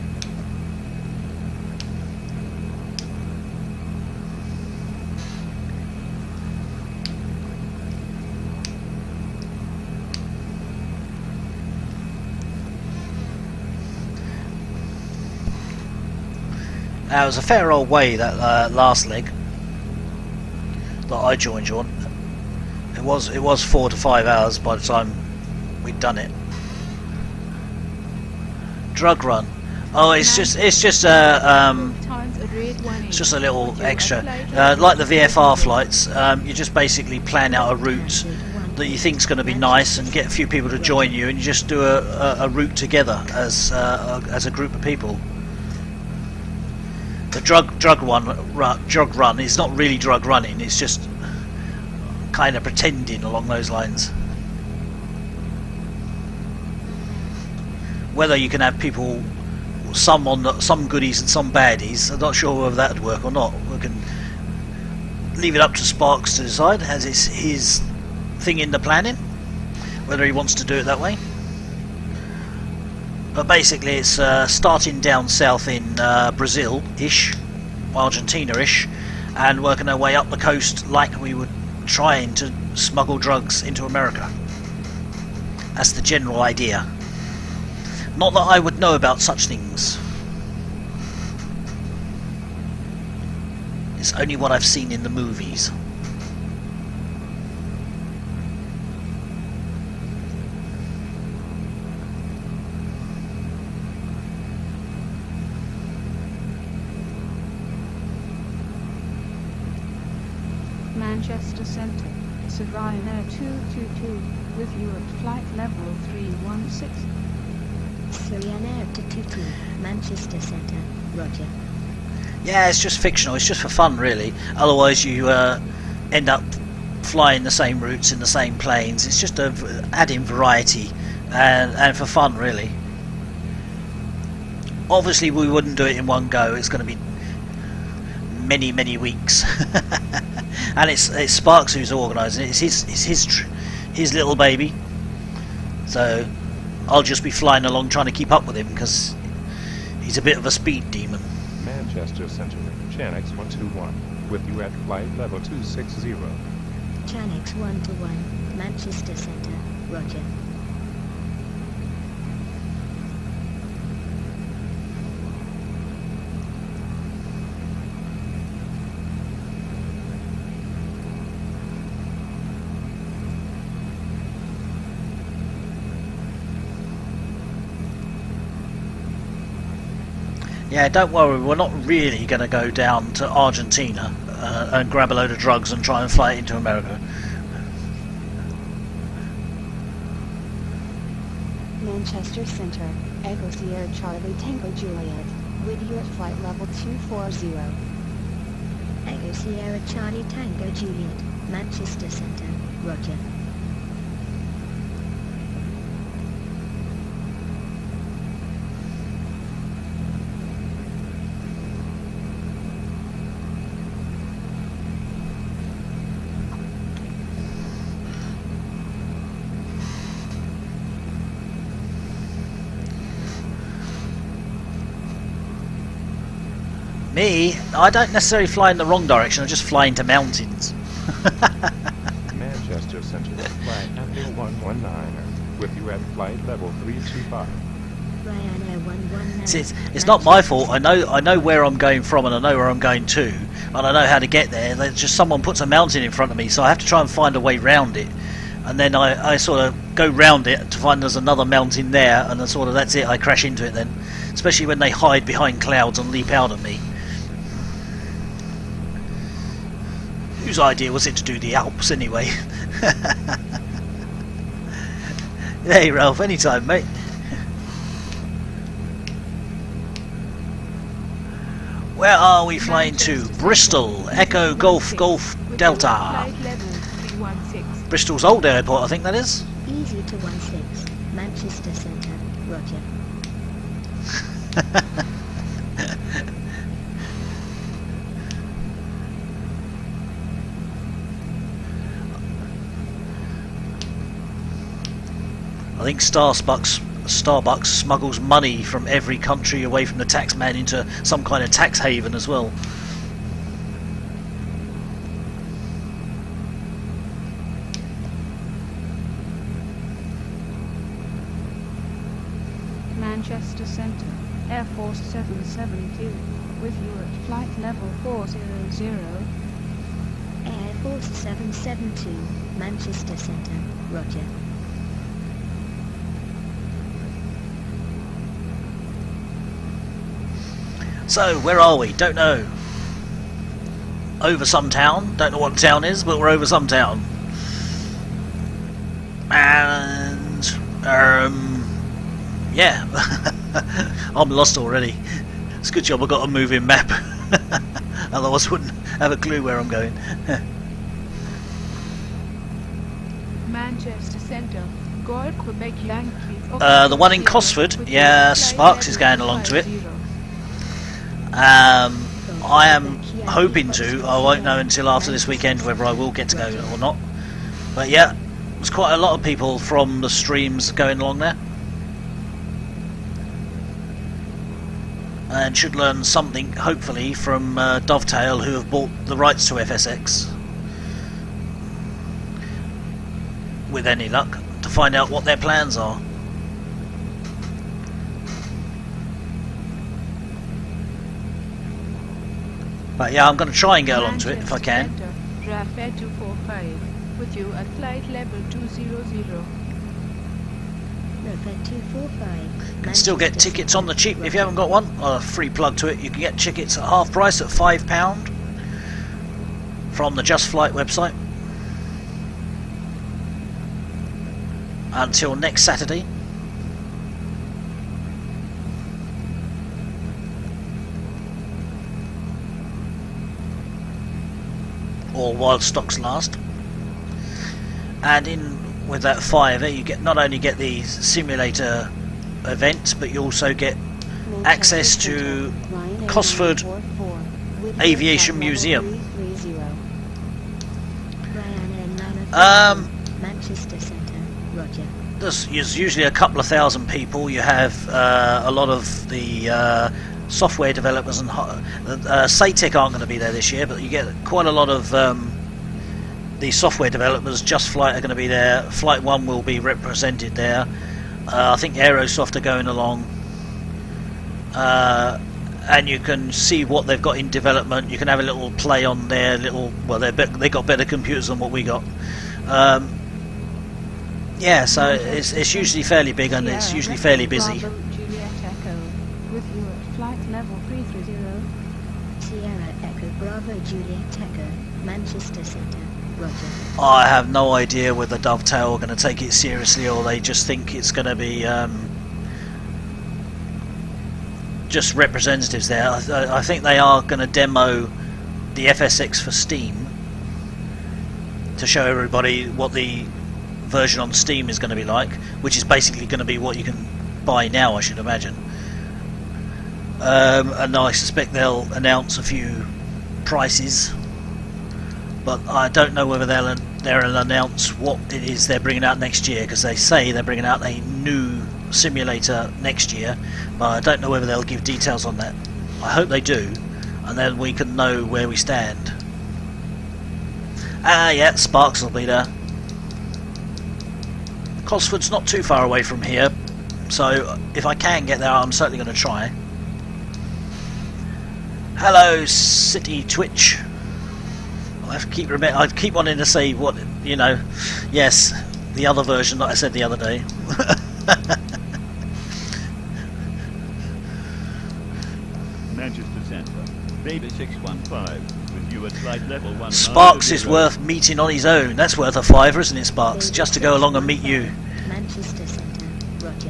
Speaker 1: It was a fair old way, that last leg that I joined you on. It was 4 to 5 hours by the time we'd done it. Drug run. Oh, it's just a little extra. Like the VFR flights, you just basically plan out a route that you think's going to be nice and get a few people to join you, and you just do a route together as a group of people. The drug run is not really drug running, it's just kind of pretending along those lines. Whether you can have people, some goodies and some baddies, I'm not sure whether that would work or not. We can leave it up to Sparks to decide, as it's his thing in the planning, whether he wants to do it that way. But basically it's starting down south in Brazil-ish, Argentina-ish, and working our way up the coast like we were trying to smuggle drugs into America. That's the general idea. Not that I would know about such things. It's only what I've seen in the movies.
Speaker 6: Manchester Centre, Sir Ryanair 222, with you at flight level 316.
Speaker 2: Ryanair 222, Manchester Centre, roger.
Speaker 1: Yeah, it's just fictional. It's just for fun, really. Otherwise, you end up flying the same routes in the same planes. It's just adding variety and for fun, really. Obviously, we wouldn't do it in one go. It's going to be many weeks, and it's Sparks who's organising it. It's his little baby. So I'll just be flying along trying to keep up with him because he's a bit of a speed demon.
Speaker 5: Manchester Centre, Chanix 121, with you at flight level 260.
Speaker 2: Chanix 121, Manchester Centre, roger.
Speaker 1: Yeah, don't worry, we're not really going to go down to Argentina and grab a load of drugs and try and fly it into America.
Speaker 6: Manchester Centre, Echo Sierra Charlie Tango Juliet, with you at flight level 240.
Speaker 2: Echo Sierra Charlie Tango Juliet, Manchester Centre, roger.
Speaker 1: Me, I don't necessarily fly in the wrong direction, I just fly into mountains.
Speaker 5: Manchester Centre, flight Apple 119, with you at flight level 325.
Speaker 2: Ryanair 119.
Speaker 1: See, it's not my fault. I know where I'm going from and I know where I'm going to, and I know how to get there. There's just someone puts a mountain in front of me, so I have to try and find a way round it. And then I sort of go round it to find there's another mountain there, and then sort of that's it. I crash into it then, especially when they hide behind clouds and leap out at me. Whose idea was it to do the Alps anyway? Hey Ralph, anytime mate. Where are we flying to? Bristol, Echo Golf Golf Delta.
Speaker 4: Flight level 316.
Speaker 1: Bristol's old airport, I think that is.
Speaker 2: Easy to 16, Manchester Centre, roger.
Speaker 1: I think Starbucks smuggles money from every country away from the tax man into some kind of tax haven as well.
Speaker 6: Manchester Centre, Air Force 772, with you at flight level 400.
Speaker 2: Air Force 772, Manchester Centre, roger.
Speaker 1: So, where are we? Don't know. Over some town. Don't know what the town is, but we're over some town. And, yeah. I'm lost already. It's a good job I got a moving map. Otherwise I wouldn't have a clue where I'm going.
Speaker 4: Manchester Centre, Golf Quebec Yankee.
Speaker 1: The one in Cosford, yeah, Sparks is going along to it. I am hoping to. I won't know until after this weekend whether I will get to go or not. But yeah, there's quite a lot of people from the streams going along there. And should learn something, hopefully, from Dovetail, who have bought the rights to FSX. With any luck, to find out what their plans are. But yeah, I'm going to try and get along to it if I can.
Speaker 4: Rafale 245, with you at flight level 200.
Speaker 2: Rafale 245.
Speaker 1: You can still get tickets on the cheap if you haven't got one. A free plug to it. You can get tickets at half price at £5. from the Just Flight website. Until next Saturday. Or while stocks last. And in with that $5, you get not only get the simulator event, but you also get access to Cosford Aviation Museum.
Speaker 2: Manchester Centre, Roger.
Speaker 1: There's usually a couple of thousand people. You have a lot of the software developers and SATEC aren't going to be there this year, but you get quite a lot of the software developers. Just Flight are going to be there. Flight 1 will be represented there. I think Aerosoft are going along. And you can see what they've got in development. You can have a little play on their little. Well, they got better computers than what we got. Yeah, so it's usually fairly big and it's usually fairly busy.
Speaker 4: Bravo Juliet Echo, with you at flight level 330.
Speaker 2: Sierra Echo Bravo Juliet Echo, Manchester Centre, Roger.
Speaker 1: I have no idea whether Dovetail are going to take it seriously or they just think it's going to be just representatives there. I think they are going to demo the FSX for Steam to show everybody what the version on Steam is going to be like, which is basically going to be what you can buy now, I should imagine. And I suspect they'll announce a few prices, but I don't know whether they'll announce what it is they're bringing out next year, because they say they're bringing out a new simulator next year, but I don't know whether they'll give details on that. I hope they do, and then we can know where we stand. Yeah, Sparks will be there. Cosford's not too far away from here, so if I can get there, I'm certainly going to try. Hello, City Twitch. I keep wanting to say what, you know, yes, the other version that I said the other day.
Speaker 10: Manchester Centre, Baby 615. You at flight level 190.
Speaker 1: Sparks is worth meeting on his own. That's worth a $5, isn't it, Sparks? Just to go along and meet you.
Speaker 2: Manchester Centre, Roger.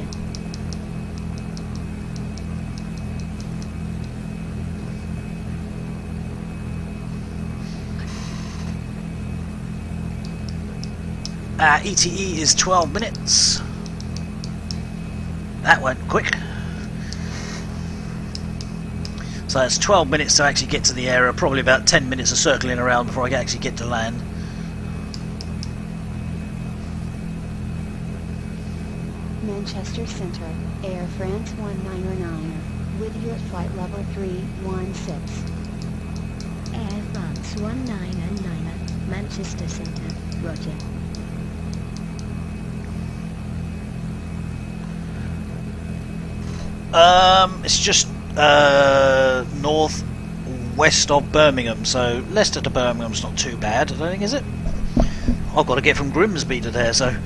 Speaker 1: ETE is 12 minutes. That went quick. So it's 12 minutes to actually get to the area, probably about 10 minutes of circling around before I actually get to land.
Speaker 6: Manchester Centre, Air France 199er, with you at flight level 316.
Speaker 2: Air France 199er, Manchester Centre, Roger.
Speaker 1: It's just north west of Birmingham, so Leicester to Birmingham's not too bad, I don't think, is it? I've got to get from Grimsby to there, so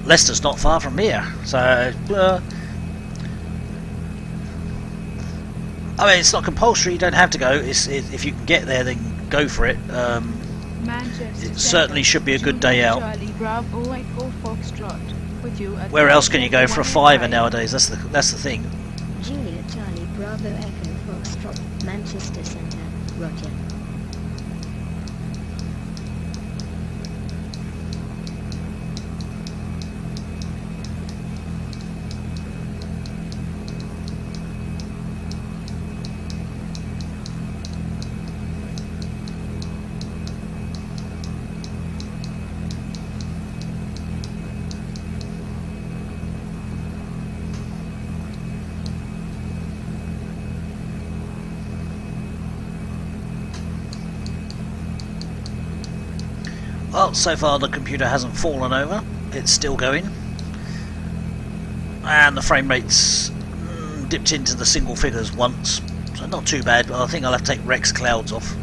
Speaker 1: Leicester's not far from here, so I mean, it's not compulsory, you don't have to go. If you can get there, then go for it. It certainly should be a good day out. Where else can you go for a $5 nowadays? That's the thing.
Speaker 2: Juliet Charlie Bravo Echo Foxtrot, Manchester Centre, Roger.
Speaker 1: Well, so far the computer hasn't fallen over, it's still going, and the frame rate's dipped into the single figures once, so not too bad, but I think I'll have to take Rex Clouds off.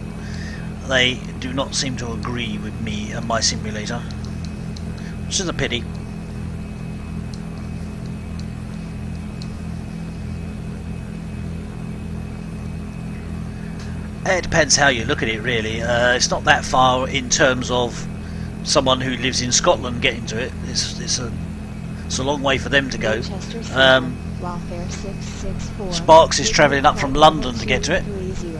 Speaker 1: They do not seem to agree with me and my simulator, which is a pity. It depends how you look at it, really. It's not that far in terms of someone who lives in Scotland getting to it. It's a long way for them to go.
Speaker 6: Manchester Centre, Welfare 664.
Speaker 1: Sparks is travelling up from London to get to it.
Speaker 6: 30.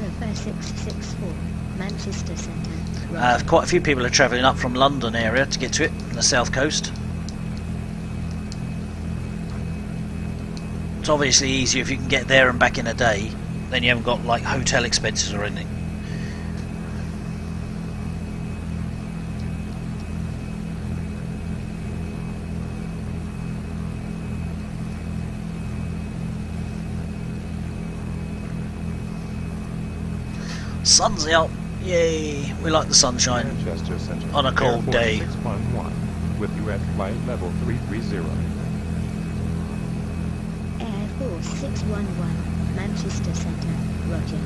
Speaker 2: Welfare 664, Manchester Centre.
Speaker 1: Quite a few people are travelling up from London area to get to it, on the south coast. It's obviously easier if you can get there and back in a day. Then you haven't got like hotel expenses or anything. Sun's out, yay! We like the sunshine
Speaker 5: Manchester Centre.
Speaker 1: on a cold
Speaker 5: Air Force
Speaker 1: day.
Speaker 5: 611, with you at flight level 330.
Speaker 2: Air Force 611, Manchester Centre, roger.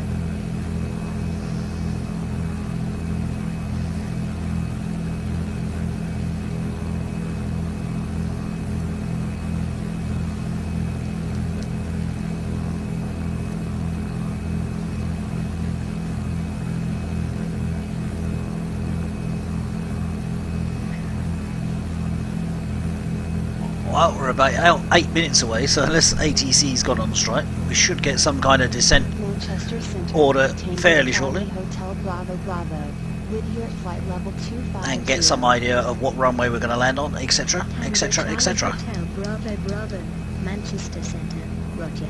Speaker 1: Well, we're about 8 minutes away, so unless ATC's gone on strike, we should get some kind of descent
Speaker 6: Manchester Centre,
Speaker 1: order
Speaker 6: Tango
Speaker 1: fairly
Speaker 6: Charlie
Speaker 1: shortly,
Speaker 6: Hotel Bravo Bravo, with you at flight level 250.
Speaker 1: and get some idea of what runway we're going to land on, etc, etc,
Speaker 2: Tango
Speaker 1: etc.
Speaker 2: Charlie Hotel Bravo Bravo, Manchester Centre, roger.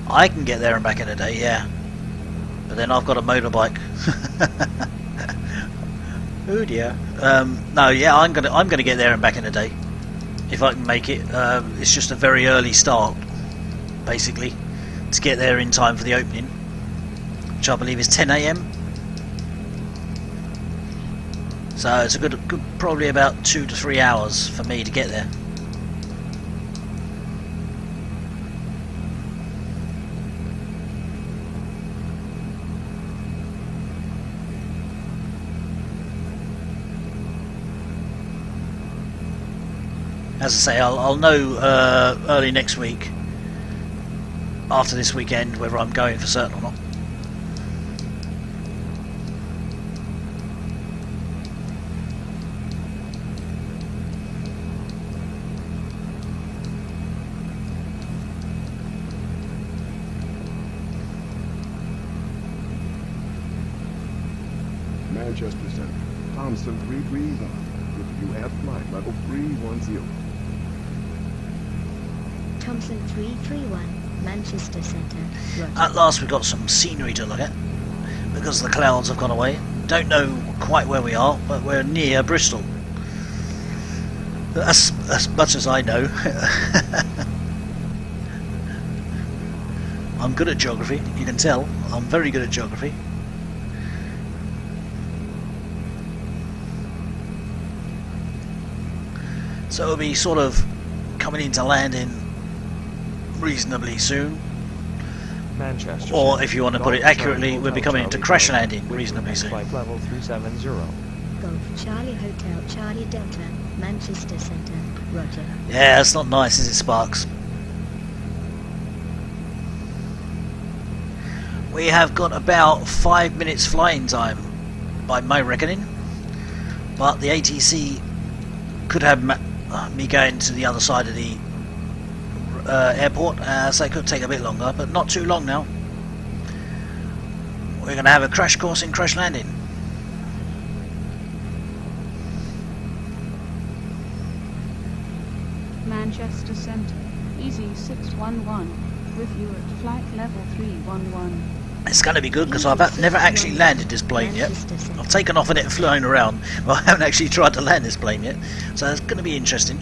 Speaker 1: I can get there and back in a day, yeah, but then I've got a motorbike. Oh dear. No, yeah, I'm gonna get there and back in a day if I can make it. It's just a very early start, basically, to get there in time for the opening, which I believe is 10 AM. So it's a good, probably about 2 to 3 hours for me to get there. As I say, I'll know early next week, after this weekend, whether I'm going for certain or not.
Speaker 11: Manchester Centre, Thompson 331, with you at flight level 310.
Speaker 2: Thompson 331, Manchester Centre, roger.
Speaker 1: At last we got some scenery to look at, because the clouds have gone away. Don't know quite where we are, but we're near Bristol. That's as much as I know. I'm good at geography, you can tell. I'm very good at geography. So it'll be sort of coming into landing reasonably soon.
Speaker 7: Manchester.
Speaker 1: Or if you want to put it
Speaker 7: Golf
Speaker 1: accurately,
Speaker 7: Charlie
Speaker 1: we'll be coming into
Speaker 7: Hotel
Speaker 1: crash
Speaker 7: Charlie
Speaker 1: landing
Speaker 7: with
Speaker 1: reasonably
Speaker 7: you at
Speaker 1: soon.
Speaker 7: Flight level 370.
Speaker 2: Golf Charlie Hotel Charlie Delta, Manchester Centre, roger.
Speaker 1: Yeah, it's not nice, is it, Sparks? We have got about 5 minutes flying time, by my reckoning. But the ATC could have me going to the other side of the airport, so it could take a bit longer, but not too long now. We're going to have a crash course in crash landing.
Speaker 4: Manchester Centre, Easy 611, with you at flight level 311.
Speaker 1: It's going to be good because I've never actually landed this plane yet. I've taken off in it and flown around, but I haven't actually tried to land this plane yet, so it's going to be interesting.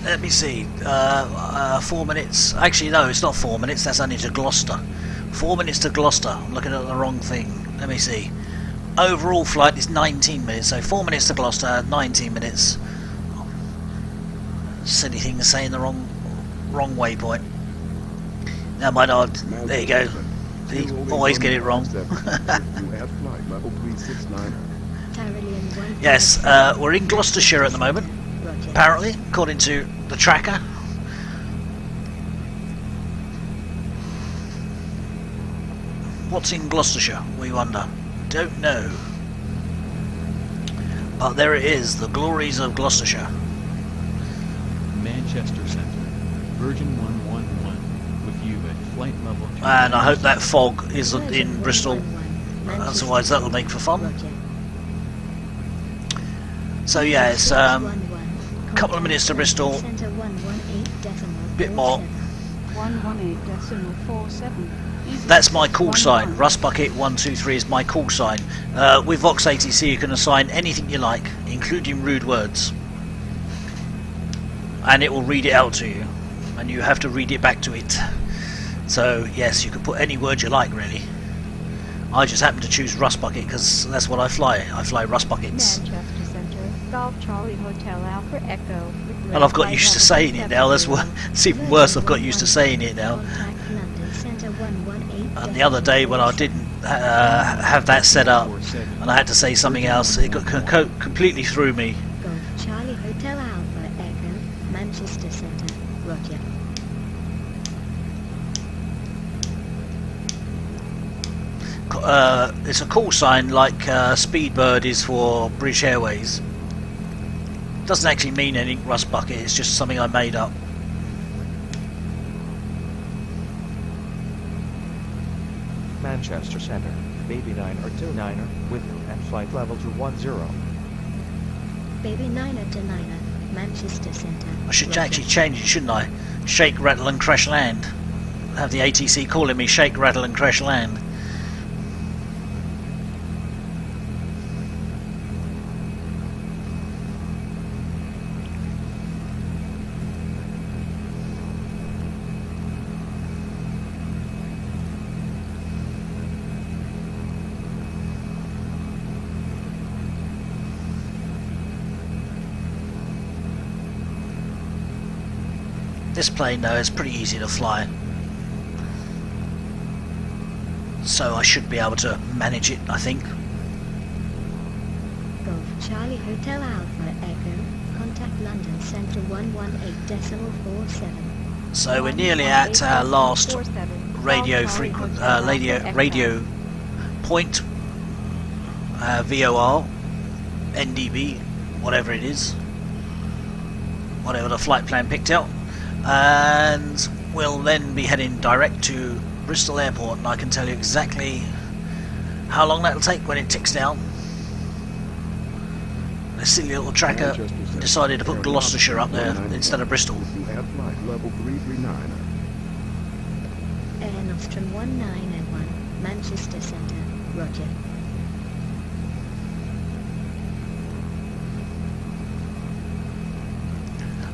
Speaker 1: Let me see, 4 minutes, actually no, it's not 4 minutes, that's only to Gloucester. 4 minutes to Gloucester, I'm looking at the wrong thing, let me see. overall flight is 19 minutes, so 4 minutes to Gloucester, 19 minutes. Silly thing to say in the wrong waypoint. Now my God, there you go. See, always get it wrong. Yes, we're in Gloucestershire at the moment, apparently, according to the tracker. What's in Gloucestershire, we wonder? Don't know. But there it is, the glories of Gloucestershire.
Speaker 9: Manchester Centre, Virgin 111, with you at flight level 2.
Speaker 1: And I hope that fog isn't in Bristol, otherwise that'll make for fun. So yeah, it's a couple of minutes to Bristol, bit more.
Speaker 4: 118.47.
Speaker 1: That's my call sign. Rustbucket123 is my call sign. With Vox ATC you can assign anything you like, including rude words. And it will read it out to you. And you have to read it back to it. So yes, you can put any word you like really. I just happen to choose Rustbucket because that's what I fly. I fly Rustbuckets.
Speaker 4: Manchester Centre, Golf Charlie Hotel Alpha Echo.
Speaker 1: And I've got used to saying it now. It's even worse, I've got used to saying it now. And the other day when I didn't have that set up and I had to say something else, it got completely through me.
Speaker 2: Golf Charlie Hotel Alpha Echo, Manchester Centre, Roger.
Speaker 1: It's a call sign like Speedbird is for British Airways. Doesn't actually mean anything, Rustbucket, it's just something I made up.
Speaker 7: Manchester Centre, Baby 9er with you at flight level 210.
Speaker 2: Baby 9er to 9er, Manchester Centre.
Speaker 1: I should actually change it, shouldn't I? Shake, rattle and crash land. Have the ATC calling me Shake, rattle and crash land. This plane though is pretty easy to fly, so I should be able to manage it, I think.
Speaker 2: Golf Charlie Hotel Alpha Echo, contact London Centre 118.47.
Speaker 1: So we're nearly at our last radio point, VOR, NDB, whatever it is, whatever the flight plan picked out. And we'll then be heading direct to Bristol Airport, and I can tell you exactly how long that'll take when it ticks down. The silly little tracker decided to put Gloucestershire up there instead of Bristol.
Speaker 11: Level 339.
Speaker 2: Air Nostrum 1901, Manchester Centre, Roger.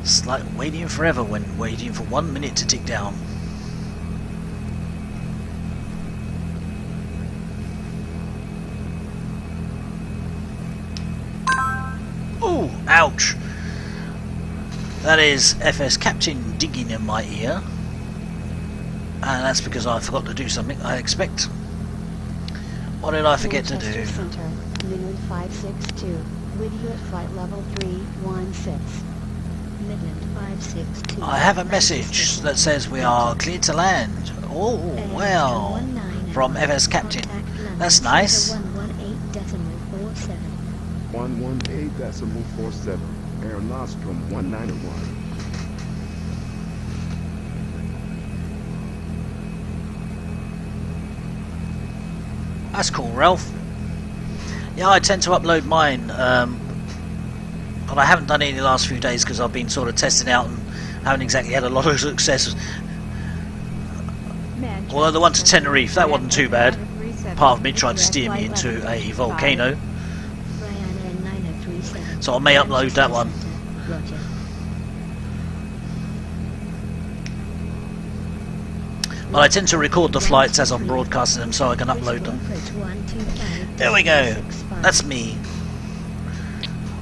Speaker 1: It's like waiting forever when waiting for 1 minute to tick down. Oh, ouch! That is FS Captain digging in my ear. And that's because I forgot to do something, I expect. What did I forget to do?
Speaker 6: Manchester Centre, Midland 562, with you at flight level 316.
Speaker 2: Midland 562.
Speaker 1: I have a message that says we are clear to land. Oh, well, from FS Captain. That's nice.
Speaker 2: 118.47.
Speaker 11: 118.47. Air Nostrum 191.
Speaker 1: That's cool, Ralph. Yeah, I tend to upload mine, but I haven't done it in the last few days because I've been sort of testing out and haven't exactly had a lot of success. Although the one to Tenerife, that wasn't too bad. Part of me tried to steer me into a volcano. So I may upload that one. Well, I tend to record the flights as I'm broadcasting them so I can upload them. There we go. That's me.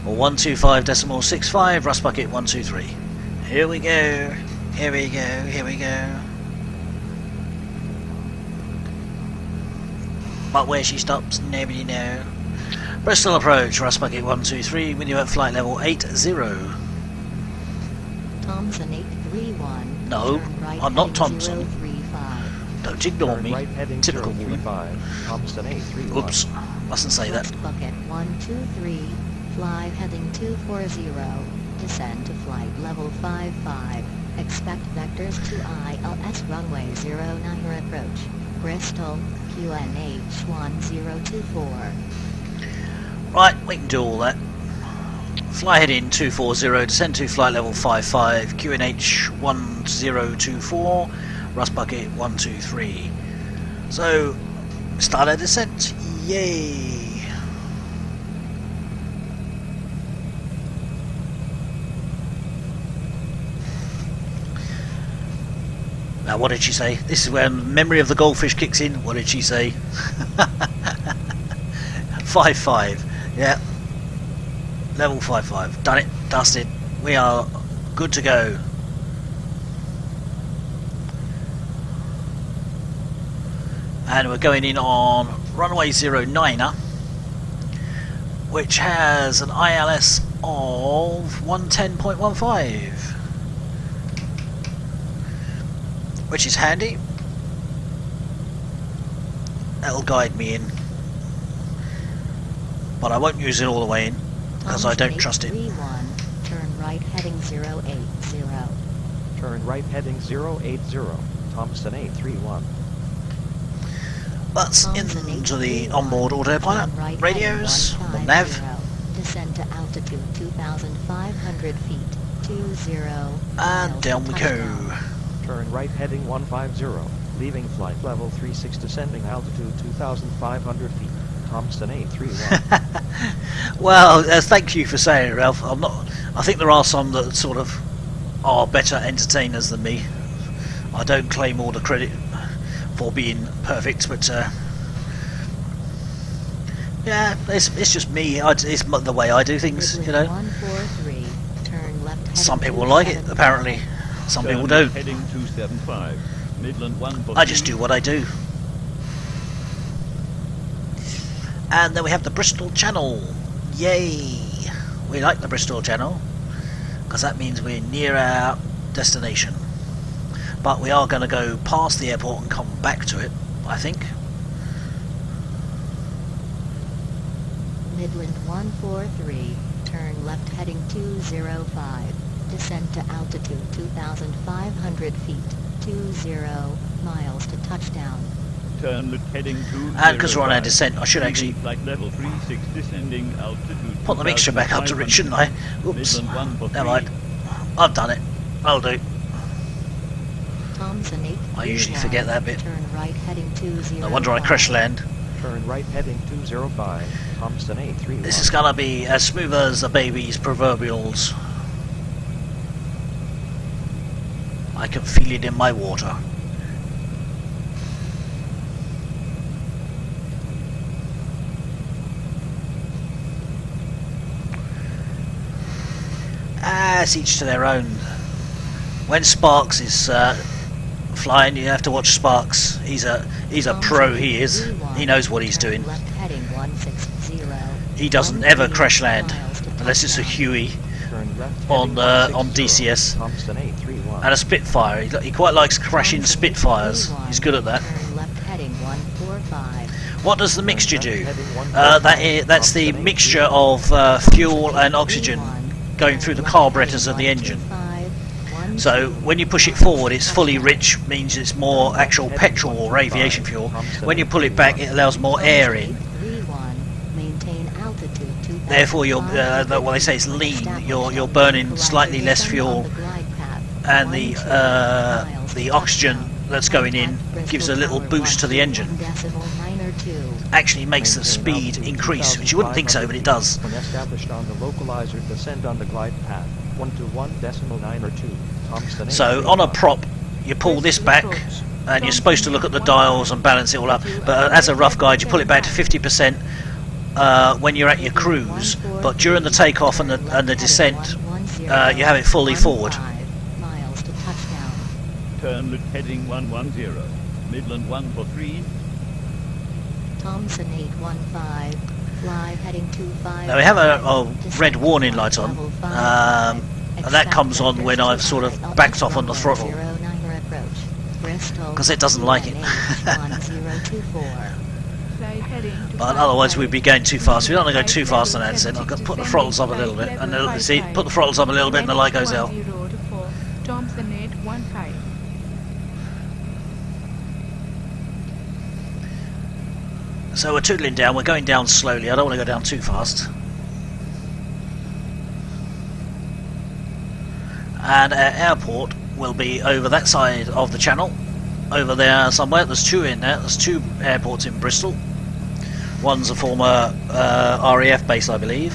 Speaker 1: Or 125.65, Rust Bucket 123. Here we go. Here we go. Here we go. But where she stops, nobody knows. Bristol approach, Rust Bucket 123, with you at flight level 80.
Speaker 2: Thompson 831.
Speaker 1: No,
Speaker 2: Right
Speaker 1: I'm not Thompson.
Speaker 2: 035.
Speaker 1: Don't ignore
Speaker 7: Turn
Speaker 1: me.
Speaker 7: right heading
Speaker 1: Typical woman.
Speaker 7: 035, Thompson 831.
Speaker 1: Oops, mustn't say that.
Speaker 2: Rust Bucket 123. Fly heading 240. Descend to flight level 55. Expect vectors to ILS runway 09 approach. Bristol, QNH 1024.
Speaker 1: Right, we can do all that. Fly heading 240, descend to flight level 55, QNH 1024, Rust Bucket 123. So, start our descent. Yay! Now, what did she say? This is when memory of the goldfish kicks in. What did she say? 5-5. Yeah. Level 5-5. Done it. Dusted. We are good to go. And we're going in on runway 09er, which has an ILS of 110.15. Which is handy. That'll guide me in. But I won't use it all the way in, because I don't trust it.
Speaker 2: Turn right heading 080.
Speaker 7: Turn right heading 080, Thompson 831.
Speaker 1: That's into the onboard autopilot radios, the nav.
Speaker 2: Descend to altitude 2,500 feet. 20.
Speaker 1: And down we go.
Speaker 7: Turn right heading 150, leaving flight level 36, descending altitude 2,500 feet. Thompson 831.
Speaker 1: Well, thank you for saying it, Ralph. I think there are some that sort of are better entertainers than me. I don't claim all the credit for being perfect, but yeah, it's just me. It's the way I do things, you know.
Speaker 2: 143. Turn left.
Speaker 1: Some people like it, apparently. Some people don't.
Speaker 10: Heading 275. Midland 143.
Speaker 1: I just do what I do. And then we have the Bristol Channel. Yay! We like the Bristol Channel, because that means we're near our destination. But we are going to go past the airport and come back to it, I think.
Speaker 2: Midland 143. Turn left heading 205. Descend to altitude 2,500 feet. 20 miles to touchdown.
Speaker 10: Turn left heading 205.
Speaker 1: And because we're on our descent, I should actually
Speaker 10: flight level 36, descending altitude.
Speaker 1: put the mixture back up to it, shouldn't I? Oops. Never mind. I've done it. I'll do.
Speaker 2: Thompson 8.
Speaker 1: I usually forget that bit.
Speaker 2: Turn right heading 205.
Speaker 1: No wonder I crash land.
Speaker 7: Turn right heading 205, Thompson 831.
Speaker 1: This is gonna be as smooth as a baby's proverbials. I can feel it in my water. It's each to their own. When Sparks is flying, you have to watch Sparks. He's a pro. He is. He knows what he's doing.
Speaker 2: Left heading 160.
Speaker 1: He doesn't ever crash land unless it's a Huey on DCS
Speaker 7: Thompson 831.
Speaker 1: and a Spitfire. He quite likes crashing Spitfires. He's good at that.
Speaker 2: Turn left heading 145.
Speaker 1: What does the mixture do? That's the mixture of fuel and oxygen going through the carburetors of the engine. So when you push it forward, it's fully rich, means it's more actual petrol or aviation fuel. When you pull it back, it allows more air in. Therefore, well, they say it's lean. You're burning slightly less fuel, and the oxygen that's going in gives a little boost to the engine. Actually makes the speed increase, which you wouldn't think so, but it does.
Speaker 7: When established on the localizer, descend on the glide path 121.902. Thompson 831.
Speaker 1: So on a prop, you pull this back and you're supposed to look at the dials and balance it all up, but as a rough guide you pull it back to 50% when you're at your cruise, but during the takeoff and the descent you have it fully forward.
Speaker 6: Miles to touchdown.
Speaker 10: Turn heading 110. Midland 143.
Speaker 6: Thompson 815. Fly heading 25.
Speaker 1: Now we have a red warning light on, and that comes on when I've sort of backed off on the throttle, because it doesn't like it. But otherwise we'd be going too fast. We don't want to go too fast on that descent. I've got to put the throttles up a little bit, and see, put the throttles up a little bit and the light goes out.
Speaker 4: Thompson 815.
Speaker 1: So we're tootling down, we're going down slowly, I don't want to go down too fast. And our airport will be over that side of the channel, over there somewhere. There's two in there, there's two airports in Bristol. One's a former RAF base, I believe.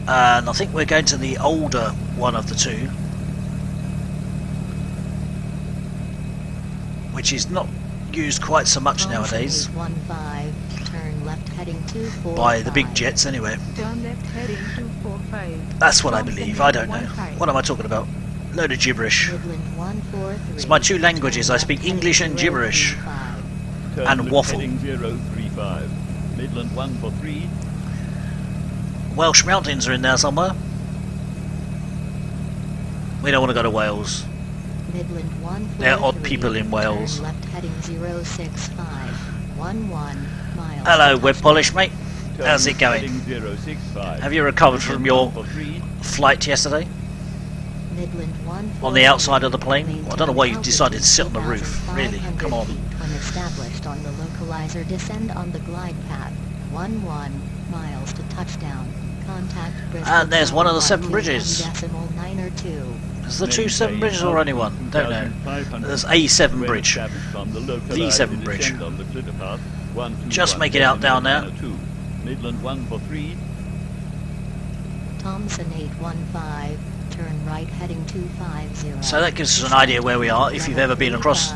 Speaker 1: And I think we're going to the older one of the two, which is not used quite so much nowadays
Speaker 6: Turn left heading 245.
Speaker 1: by the big jets anyway.
Speaker 4: Turn left heading 245.
Speaker 1: That's what I believe, I don't know. What am I talking about? Load of gibberish.
Speaker 6: Midland 143.
Speaker 1: It's my two languages, I speak English and gibberish.
Speaker 10: Turn
Speaker 1: And waffle.
Speaker 10: Heading 035. Midland 143.
Speaker 1: Welsh mountains are in there somewhere. We don't want to go to Wales.
Speaker 6: Midland 143.
Speaker 1: They're odd people in Wales.
Speaker 6: Turn left heading 06511 miles.
Speaker 1: Hello,
Speaker 6: to
Speaker 1: Web
Speaker 6: touchdown.
Speaker 1: Polish mate.
Speaker 10: Turn
Speaker 1: How's it going?
Speaker 10: heading 065.
Speaker 1: Have you recovered from your
Speaker 10: 143.
Speaker 1: flight yesterday?
Speaker 6: Midland 143.
Speaker 1: On the outside of the plane? Well, I don't know why you decided to sit on the roof. Really, come on.
Speaker 6: When established on the localizer, descend on the glide path. 11 miles to touchdown. Contact Bristol.
Speaker 1: And there's one of the 7
Speaker 6: Tower
Speaker 1: bridges.
Speaker 6: 1.9
Speaker 1: Is there 2 7 bridges or only one? Don't know. There's a 7 bridge. The 7 bridge. Just make it out down there.
Speaker 10: Midland 143.
Speaker 6: Thompson 815. Turn right heading 250.
Speaker 1: So that gives us an idea where we are. If you've ever been across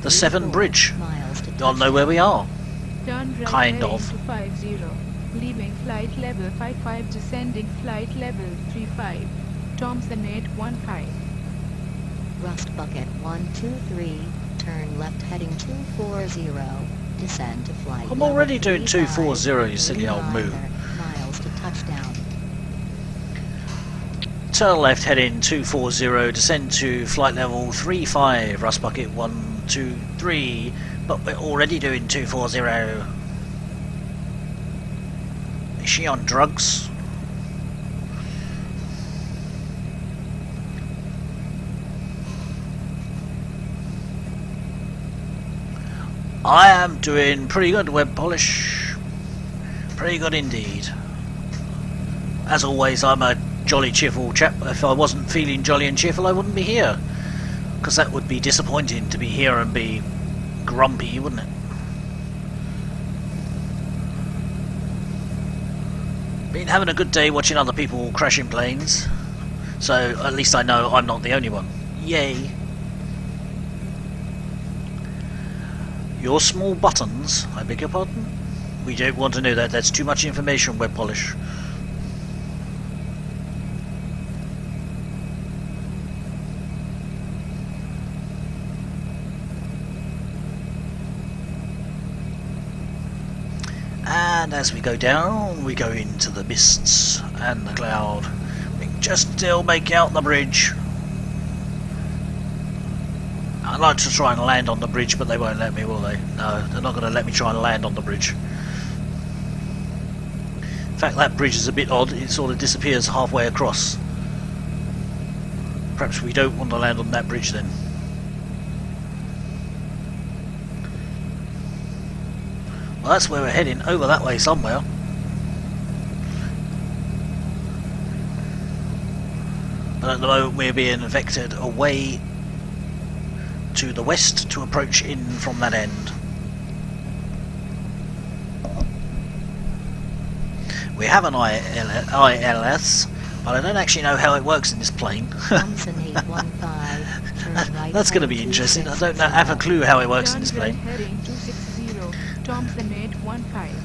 Speaker 1: the 7 bridge, you'll know where we are.
Speaker 4: Turn right
Speaker 1: Kind
Speaker 4: heading
Speaker 1: of.
Speaker 4: 250. Leaving flight level 55, descending flight level 35. Thompson 815.
Speaker 6: Rust bucket 123. Turn left heading 240. Descend to flight.
Speaker 1: I'm
Speaker 6: level
Speaker 1: already doing
Speaker 6: 35,
Speaker 1: 240, you silly old moo.
Speaker 6: miles to touchdown.
Speaker 1: Turn left heading 240, descend to flight level 35, Rust bucket 123, but we're already doing 240. Is she on drugs? I am doing pretty good, Web Polish. Pretty good indeed. As always, I'm a jolly cheerful chap. If I wasn't feeling jolly and cheerful, I wouldn't be here. Because that would be disappointing, to be here and be grumpy, wouldn't it? Been having a good day watching other people crashing planes. So at least I know I'm not the only one. Yay. Your small buttons, I beg your pardon? We don't want to know that, that's too much information, Web Polish. And as we go down, we go into the mists and the cloud. We can just still make out the bridge. I'd like to try and land on the bridge, but they won't let me, will they? No, they're not going to let me try and land on the bridge. In fact, that bridge is a bit odd. It sort of disappears halfway across. Perhaps we don't want to land on that bridge then. Well, that's where we're heading, over that way somewhere. But at the moment we're being vectored away to the west to approach in from that end. We have an ILS, but I don't actually know how it works in this plane.
Speaker 6: Thompson 815.
Speaker 1: That's going to be interesting. I don't have a clue how it works in this
Speaker 4: Turn right
Speaker 1: plane.
Speaker 4: heading 260, Thompson 815.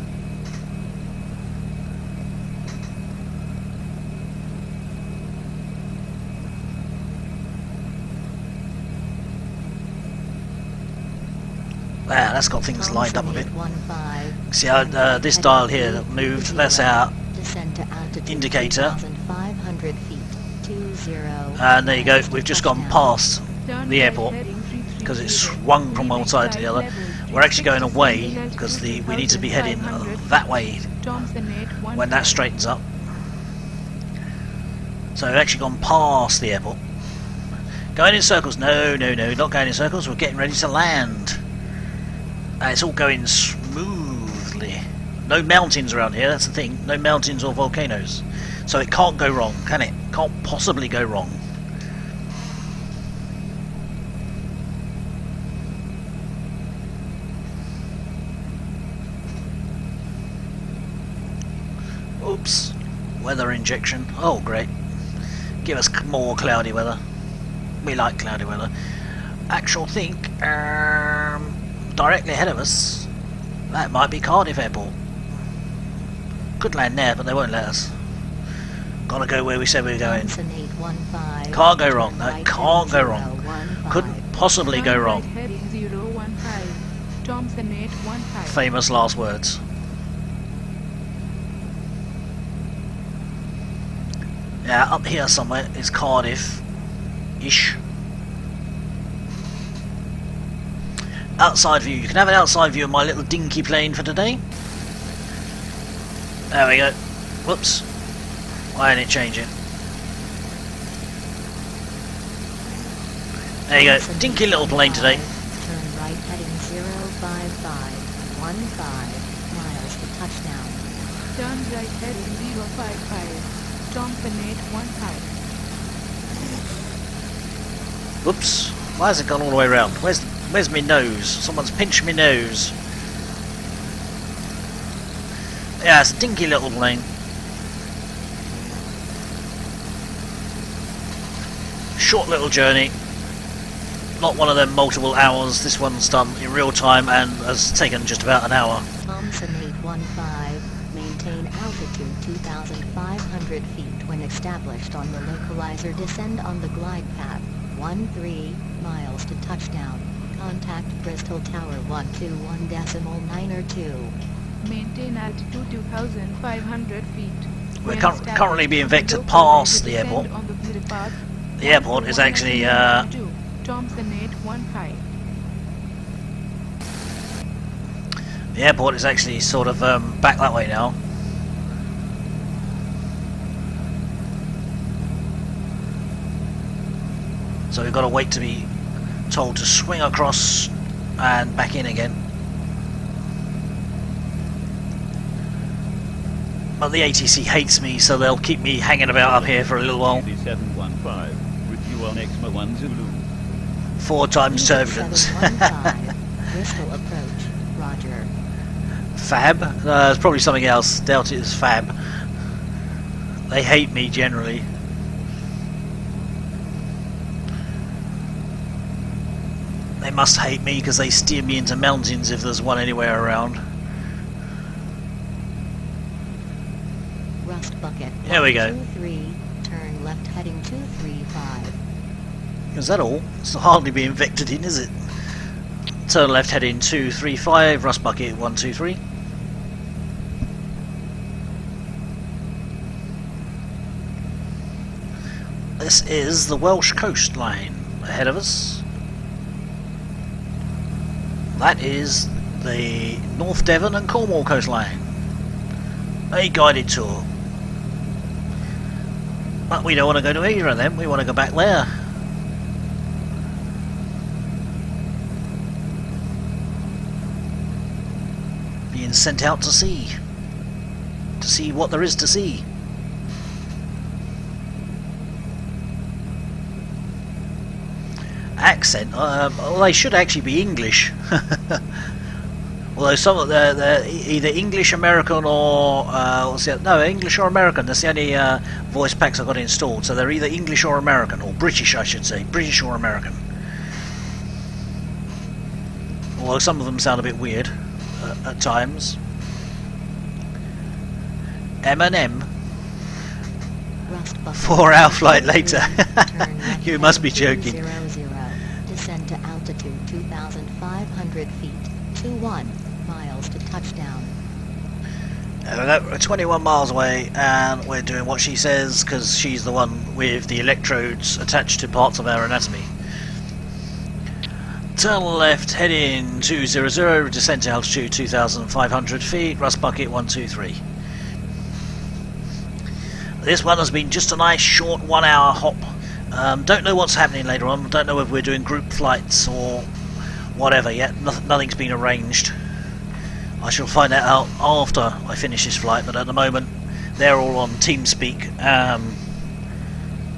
Speaker 1: Wow, that's got things lined up a bit.
Speaker 2: 815.
Speaker 1: See how this dial here moved? That's our
Speaker 2: Descend to altitude
Speaker 1: indicator.
Speaker 2: 3,500 feet. 20.
Speaker 1: And there you go, we've just gone past
Speaker 4: Turn
Speaker 1: the
Speaker 4: right
Speaker 1: airport
Speaker 4: heading 330,
Speaker 1: because it's swung from one side to the other. We're actually going away because we need to be heading that way
Speaker 4: Thompson 815.
Speaker 1: when that straightens up. So we've actually gone past the airport. Going in circles? No, not going in circles. We're getting ready to land. And it's all going smoothly. No mountains around here, that's the thing. No mountains or volcanoes. So it can't go wrong, can it? Can't possibly go wrong. Oops. Weather injection. Oh, great. Give us more cloudy weather. We like cloudy weather. Actual think, directly ahead of us, that might be Cardiff Airport. Could land there, but they won't let us. Gotta go where we said we were going.
Speaker 2: Thompson 815.
Speaker 1: Can't go wrong. No,
Speaker 2: Right
Speaker 1: can't go
Speaker 2: heading
Speaker 1: wrong.
Speaker 2: 015.
Speaker 1: Couldn't possibly go
Speaker 4: Turn
Speaker 1: wrong.
Speaker 4: right heading 015. Thompson 815.
Speaker 1: Famous last words. Yeah, up here somewhere is Cardiff-ish. Outside view. You can have an outside view of my little dinky plane for today. There we go. Whoops. Why didn't it change it? There you go. Dinky little plane today.
Speaker 2: Turn right heading 05515 miles to touchdown.
Speaker 4: Turn right heading 055. Thompson 815.
Speaker 1: Whoops. Why has it gone all the way around? Where's my nose? Someone's pinched my nose. Yeah, it's a dinky little plane. Short little journey. Not one of them multiple hours. This one's done in real time and has taken just about an hour.
Speaker 2: Thompson 815. Maintain altitude 2,500 feet when established on the localizer. Descend on the glide path 13 miles to touchdown. Contact Bristol Tower 121.902.
Speaker 4: Maintain altitude 2,500 feet.
Speaker 1: We're
Speaker 4: When
Speaker 1: currently being
Speaker 4: established,
Speaker 1: vectored
Speaker 4: localizer
Speaker 1: past the
Speaker 4: descend
Speaker 1: airport.
Speaker 4: on the clear path
Speaker 1: The airport is actually
Speaker 4: 121.902. Thompson 815.
Speaker 1: the airport is actually sort of back that way now. So we've got to wait to be told to swing across and back in again. But the ATC hates me, so they'll keep me hanging about up here for a little while.
Speaker 10: 715 with you on Exma 1 Zulu.
Speaker 1: 4 times turbulence.
Speaker 2: 715. Bristol approach. Roger.
Speaker 1: Fab? It's probably something else. Doubt it is Fab. They hate me generally. They must hate me because they steer me into mountains if there's one anywhere around.
Speaker 2: Rust bucket.
Speaker 1: Here we go.
Speaker 2: 123. Turn left heading 235.
Speaker 1: Is that all? It's hardly being vectored in, is it? Turn left heading 235, rust bucket 123. This is the Welsh coastline ahead of us. That is the North Devon and Cornwall coastline. A guided tour. But we don't want to go to either of them, we want to go back there. Being sent out to sea what there is to see. Accent, well, they should actually be English. Although some of they're either English American or English or American. That's the only voice packs I've got installed. So they're either English or American, or British, I should say, British or American. although some of them sound a bit weird at times. M&M. 4 hour flight later. You must be joking.
Speaker 2: Descend to altitude 2,500 feet. 21 miles to touchdown.
Speaker 1: We're 21 miles away, and we're doing what she says because she's the one with the electrodes attached to parts of our anatomy. Turn left, heading 200, descend to altitude 2,500 feet, rust bucket 123. This one has been just a nice short 1 hour hop. Don't know what's happening later on, don't know if we're doing group flights or whatever yet, nothing's been arranged. I shall find that out after I finish this flight, but at the moment they're all on TeamSpeak, and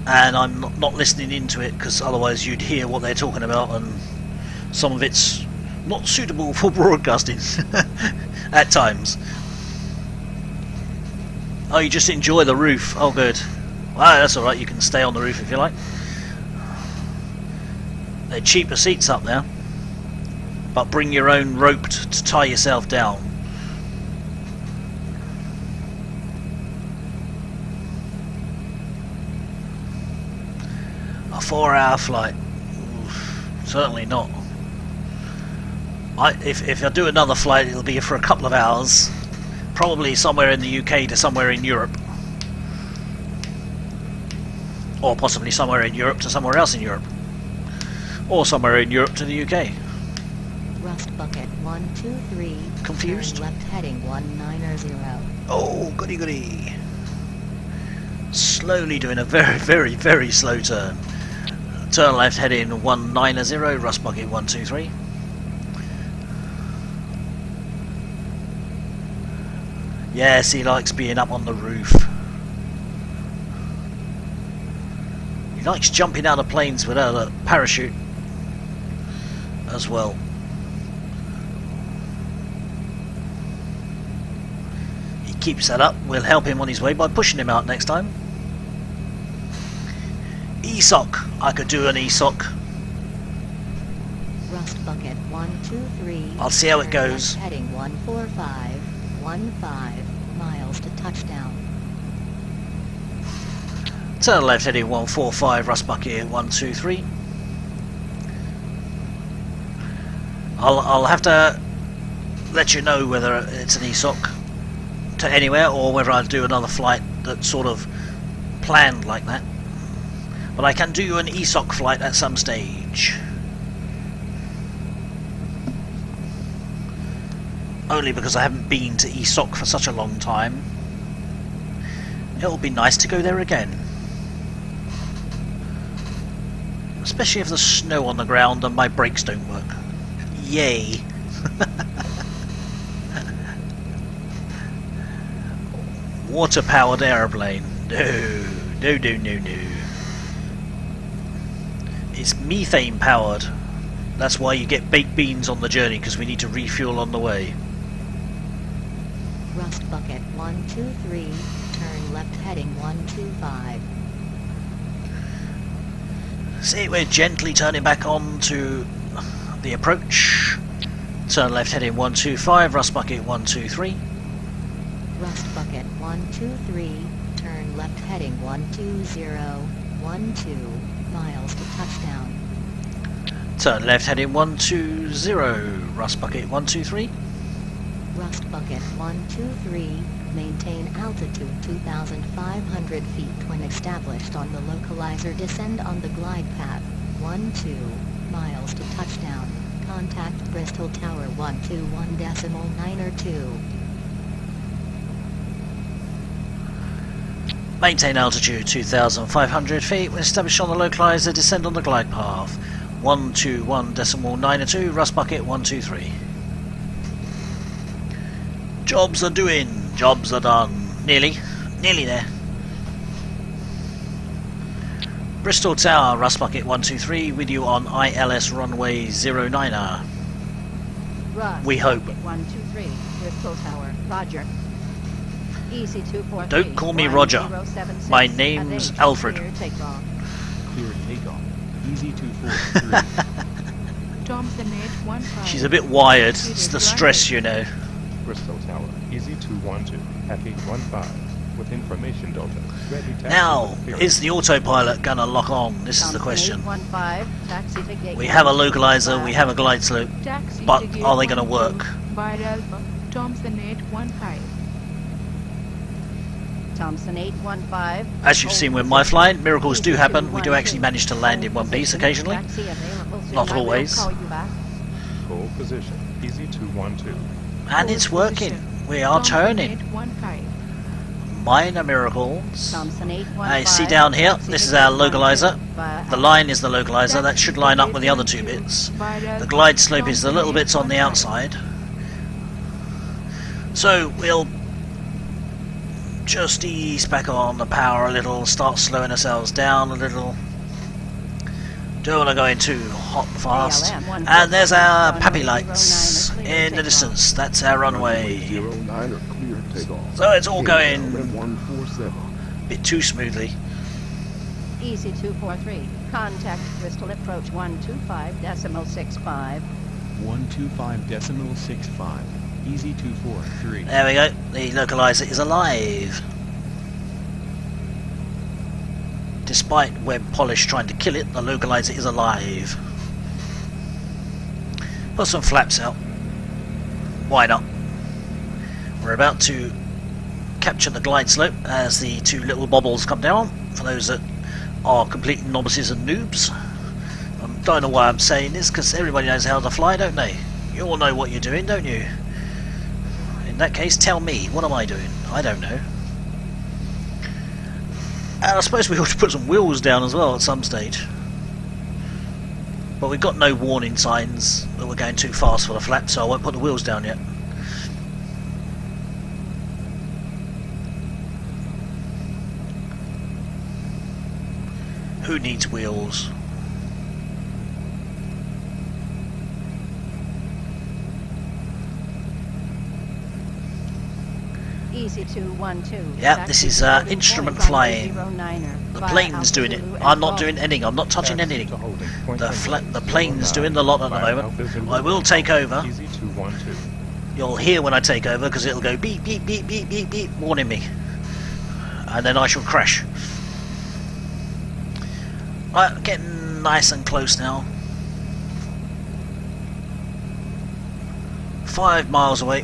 Speaker 1: I'm not listening into it because otherwise you'd hear what they're talking about, and some of it's not suitable for broadcasting at times. Oh, you just enjoy the roof. Oh, good. Well, that's alright, you can stay on the roof if you like. They're cheaper seats up there, but bring your own rope to tie yourself down. A 4 hour flight? Oof, certainly not. If I do another flight, it'll be for a couple of hours, probably somewhere in the UK to somewhere in Europe, or possibly somewhere in Europe to somewhere else in Europe, or somewhere in Europe to the UK.
Speaker 2: Rust bucket 123.
Speaker 1: Confused?
Speaker 2: Turn left heading 190.
Speaker 1: Oh, goody goody. Slowly doing a very, very, very slow turn. Turn left heading 190, rust bucket 123. Yes, he likes being up on the roof. He likes jumping out of planes without a parachute as well. He keeps that up. We'll help him on his way by pushing him out next time. ESOC. I could do an ESOC.
Speaker 2: Rust bucket 123.
Speaker 1: I'll see how it goes.
Speaker 2: Heading 145. 15 miles to touchdown.
Speaker 1: Turn left heading 145, rust bucket 123. I'll have to let you know whether it's an ESOC to anywhere or whether I'll do another flight that's sort of planned like that. But I can do an ESOC flight at some stage. Only because I haven't been to ESOC for such a long time. It'll be nice to go there again. Especially if there's snow on the ground and my brakes don't work. Yay! Water-powered aeroplane. No, no, no, no, no. It's methane powered. That's why you get baked beans on the journey, because we need to refuel on the way.
Speaker 2: Rust bucket 123, turn left heading 125.
Speaker 1: See, we're gently turning back on to the approach. Turn left heading 125, rust bucket 123.
Speaker 2: Rust bucket 123, turn left heading 120, 12 miles to touchdown.
Speaker 1: Turn left heading 120, rust bucket 123.
Speaker 2: Rust bucket 123, maintain altitude 2,500 feet when established on the localizer. Descend on the glide path 12 miles to touchdown. Contact Bristol Tower 121.92.
Speaker 1: Maintain altitude 2,500 feet when established on the localizer. Descend on the glide path 121.92, rust bucket 123. Jobs are doing, jobs are done. Nearly there. Bristol Tower, rust bucket 123, with you on ILS runway 09er.
Speaker 12: Rust,
Speaker 1: we hope.
Speaker 12: 123, Bristol Tower, roger. Easy 243.
Speaker 1: Don't call me Roger. My name's Alfred.
Speaker 12: Clear takeoff.
Speaker 9: Clear takeoff. Easy 243.
Speaker 4: Thompson 815.
Speaker 1: She's a bit wired. It's the stress, you know.
Speaker 5: Bristol Tower, Easy 212, at 815, with information delta. Ready taxi
Speaker 1: Now,
Speaker 5: appearance.
Speaker 1: is the autopilot going to lock on? This is the question.
Speaker 12: 815, taxi to gate
Speaker 1: We have a localizer, we have a glide slope,
Speaker 4: Taxi
Speaker 1: but
Speaker 4: to gate
Speaker 1: are they going to
Speaker 4: 12,
Speaker 1: work?
Speaker 4: By Alpha, Thompson 815.
Speaker 12: Thompson 815.
Speaker 1: As you've seen with my flying, miracles do happen. We do actually manage to land in one piece occasionally.
Speaker 12: Taxi available soon.
Speaker 1: Not
Speaker 12: I will
Speaker 1: always.
Speaker 12: call you back.
Speaker 5: Hold position, Easy 212.
Speaker 1: And it's working. We are
Speaker 4: Thompson
Speaker 1: turning.
Speaker 4: 815.
Speaker 1: Minor miracles.
Speaker 12: Thompson 815.
Speaker 1: I see down here,
Speaker 12: taxi
Speaker 1: this
Speaker 12: to
Speaker 1: is our
Speaker 12: gate 12,
Speaker 1: localizer.
Speaker 12: by
Speaker 1: The line is the localizer. That should line up with the other two bits. The glide slope is the little bits on the outside. So we'll just ease back on the power a little, start slowing ourselves down a little. Don't want to go in too hot and fast. And there's our pappy lights in the distance. That's our runway.
Speaker 11: 09er, clear takeoff.
Speaker 1: So it's all going
Speaker 11: LM147.
Speaker 1: a bit too smoothly.
Speaker 12: Easy 243. Contact Bristol approach 125.65.
Speaker 9: 125.65. Easy 243.
Speaker 1: There we go. The localizer is alive. Despite Web Polish trying to kill it, the localizer is alive. Put some flaps out. Why not? We're about to capture the glide slope as the two little bobbles come down. For those that are complete novices and noobs. I don't know why I'm saying this, because everybody knows how to fly, don't they? You all know what you're doing, don't you? In that case, tell me, what am I doing? I don't know. And I suppose we ought to put some wheels down as well at some stage. But we've got no warning signs that we're going too fast for the flap, so I won't put the wheels down yet. Who needs wheels?
Speaker 12: Easy 212.
Speaker 1: Yeah, this is instrument flying. The plane's doing it. I'm not doing anything. I'm not touching anything. The plane's doing the lot at the moment. I will take over.
Speaker 5: Easy 212.
Speaker 1: You'll hear when I take over because it'll go beep beep beep beep beep beep warning me. And then I shall crash. Right, getting nice and close now. 5 miles away.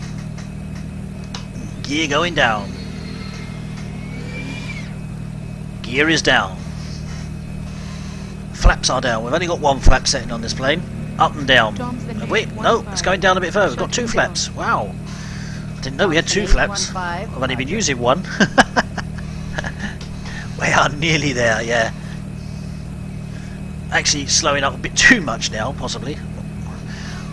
Speaker 1: Gear going down. Gear is down. Flaps are down. We've only got one flap setting on this plane. Up and down. Wait, no, it's going down a bit further. We've got two flaps. Wow. I didn't know we had two flaps. I've only been using one. We are nearly there, yeah. Actually slowing up a bit too much now, possibly.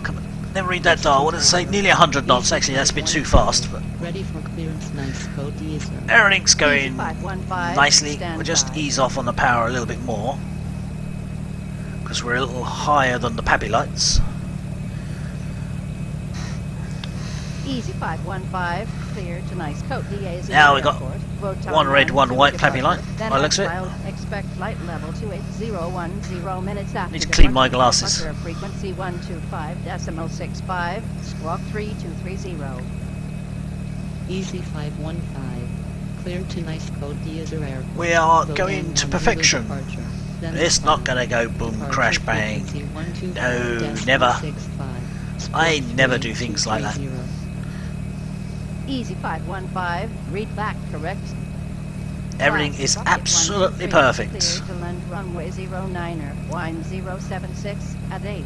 Speaker 1: Come on, never read that dial. What does it say? Nearly 100 knots. Actually, that's a bit too fast. But
Speaker 8: Ready for clearance, nice code diesel.
Speaker 1: everything's going
Speaker 12: 515,
Speaker 1: nicely.
Speaker 12: stand
Speaker 1: We'll just
Speaker 12: by.
Speaker 1: ease off on the power a little bit more. Because we're a little higher than the pappy lights.
Speaker 12: Easy 515, clear to nice coat DA's.
Speaker 1: Now we got one red, one white pappy light.
Speaker 12: Then
Speaker 1: By the looks of it.
Speaker 12: expect flight level 28010 minutes after.
Speaker 1: Need to clean my
Speaker 12: departure.
Speaker 1: glasses.
Speaker 12: Departure frequency 125.65, squawk 3230.
Speaker 8: Easy 515. Clear to nice code diesel airport.
Speaker 1: We are
Speaker 8: Will
Speaker 1: going
Speaker 8: land
Speaker 1: to
Speaker 8: on
Speaker 1: perfection.
Speaker 8: departure. Then
Speaker 1: It's not
Speaker 8: respond.
Speaker 1: going to go boom,
Speaker 8: Departure
Speaker 1: crash, bang.
Speaker 8: frequency
Speaker 1: No,
Speaker 8: 125.65,
Speaker 1: never.
Speaker 8: squawk
Speaker 1: I never do things like that.
Speaker 8: 3230.
Speaker 12: Easy 515, read back correct.
Speaker 1: Everything
Speaker 12: Flight
Speaker 1: is
Speaker 12: Rocket
Speaker 1: absolutely
Speaker 12: 123,
Speaker 1: perfect.
Speaker 12: Clear to land runway 09er, wind 076 at 8.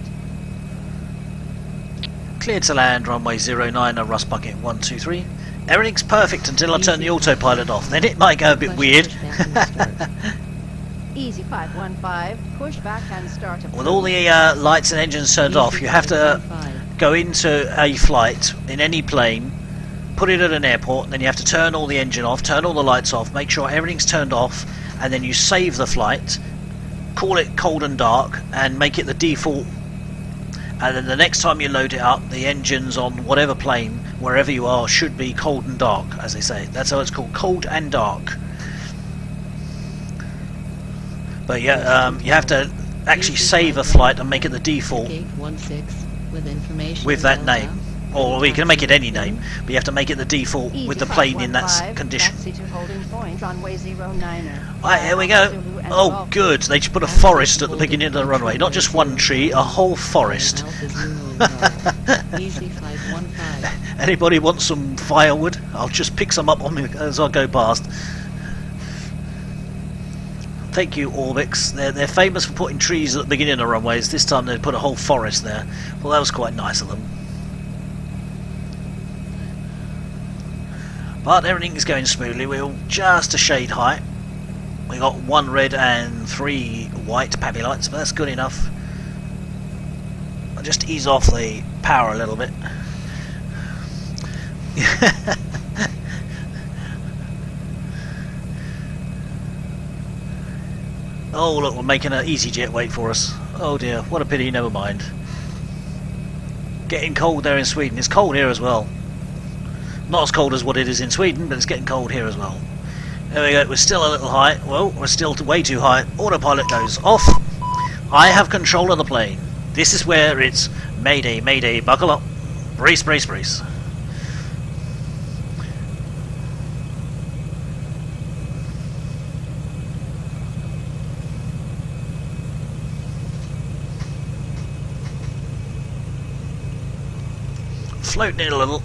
Speaker 1: Clear to land, runway 09, a rust bucket 123. Everything's perfect until I turn the autopilot off. Then it might go a bit
Speaker 8: Flash
Speaker 1: weird.
Speaker 8: pushback and start.
Speaker 12: Easy 515, push back and start.
Speaker 1: With all the lights and engines turned off, you have to
Speaker 8: 515.
Speaker 1: go into a flight in any plane, put it at an airport, and then you have to turn all the engine off, turn all the lights off, make sure everything's turned off, and then you save the flight, call it cold and dark, and make it the default. And then the next time you load it up, the engines on whatever plane, wherever you are, should be cold and dark, as they say. That's how it's called, cold and dark. But yeah, you have to actually save a flight and make it the default
Speaker 8: Gate 16 with information
Speaker 1: with that
Speaker 8: Delta.
Speaker 1: name. Or we can make it any name, but you have to make it the default with the plane in that condition.
Speaker 12: Taxi to holding point, runway 09er.
Speaker 1: Right, here we go. Oh, good. They just put a forest at the beginning of the runway. Not just one tree, a whole forest.
Speaker 8: Easy flight 15.
Speaker 1: Anybody want some firewood? I'll just pick some up on me as I go past. Thank you, Orbix. They're famous for putting trees at the beginning of runways. This time they put a whole forest there. Well, that was quite nice of them. But everything's going smoothly. We're just a shade high. We got 1 red and 3 white pappy lights, but that's good enough. I'll just ease off the power a little bit. Oh look, we're making an EasyJet wait for us. Oh dear, what a pity, never mind. Getting cold there in Sweden. It's cold here as well. Not as cold as what it is in Sweden, but it's getting cold here as well. There we go, we're still a little high. Well, we're still way too high. Autopilot goes off. I have control of the plane. This is where it's Mayday, Mayday, buckle up. Brace, brace, brace. Floating it a little.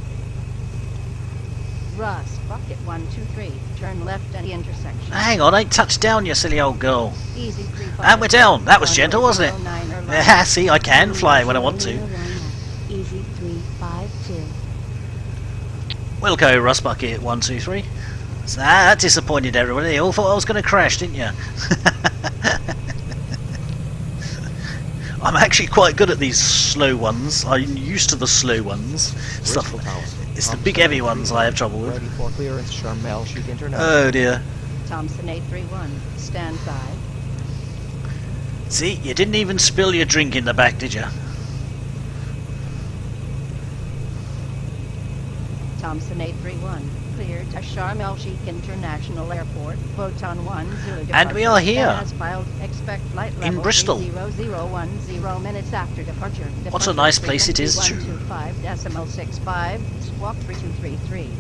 Speaker 12: Russ, bucket 123, turn left at the intersection.
Speaker 1: Hang on, I ain't touched down, you silly old girl.
Speaker 12: Easy 35.
Speaker 1: And we're down. That was gentle, wasn't it?
Speaker 12: 09er line.
Speaker 1: Yeah, see, I can fly when I want to.
Speaker 6: Easy 352.
Speaker 1: Wilco, Russ Bucket 123. So that disappointed everybody. They all thought I was going to crash, didn't you? I'm actually quite good at these slow ones. I'm used to the slow ones. Stuff. It's the big heavy ones I have trouble with.
Speaker 7: Ready for clearance, Sharm El Sheikh International.
Speaker 1: Oh dear.
Speaker 12: Thompson 831, stand by.
Speaker 1: See, you didn't even spill your drink in the back, did you?
Speaker 12: Thompson 831, clear to Sharm El Sheikh International Airport, Photon 1, Zulu
Speaker 1: And we are here.
Speaker 12: As filed, expect flight level
Speaker 1: In Bristol.
Speaker 12: 3010 minutes after departure.
Speaker 1: What a nice place it is, too.
Speaker 12: 125.65, squawk 3233.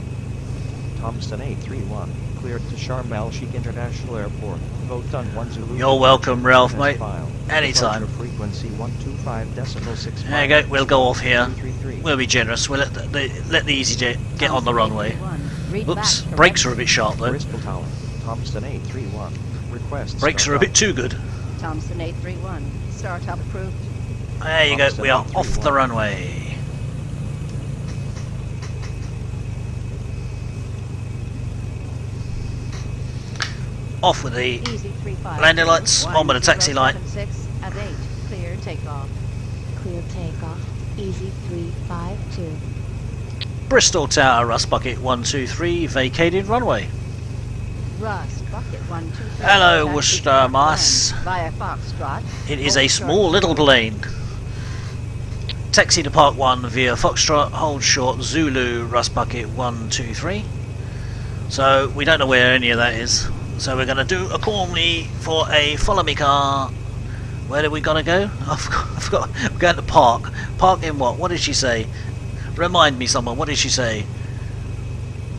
Speaker 7: Thompson 831, cleared to Sharm El Sheikh International Airport. Photon 1 Zulu.
Speaker 1: You're welcome, Ralph,
Speaker 7: as
Speaker 1: mate.
Speaker 7: filed.
Speaker 1: Anytime.
Speaker 7: Departure frequency 125.65.
Speaker 1: There you go, we'll go off here.
Speaker 7: 333.
Speaker 1: We'll be generous. We'll let the EasyJet get on the runway. Oops, brakes are a bit sharp though.
Speaker 7: Bristol Tower, Thompson 831. Request.
Speaker 1: Brakes are a bit too good.
Speaker 12: Thompson 831, startup approved.
Speaker 1: There you go, we are off the runway. Off with the
Speaker 12: Easy 35.
Speaker 1: landing lights, on with the taxi light.
Speaker 12: 1076 at 8, clear takeoff.
Speaker 6: Clear takeoff. Easy 352.
Speaker 1: Bristol Tower, Russ Bucket 123, vacated runway.
Speaker 12: Russ, bucket 123.
Speaker 1: Hello,
Speaker 12: taxi
Speaker 1: Worcester,
Speaker 12: to Park
Speaker 1: Mass.
Speaker 12: 1 Via Foxtrot.
Speaker 1: It is a
Speaker 12: Hold
Speaker 1: small
Speaker 12: short.
Speaker 1: little plane. Taxi to Park 1 via Foxtrot, hold short, Zulu, Russ Bucket 123. So we don't know where any of that is. So we're going to do a call me for a follow me car. Where are we going to go? I forgot. We're going to park. Park in what? What did she say? Remind me, someone. What did she say?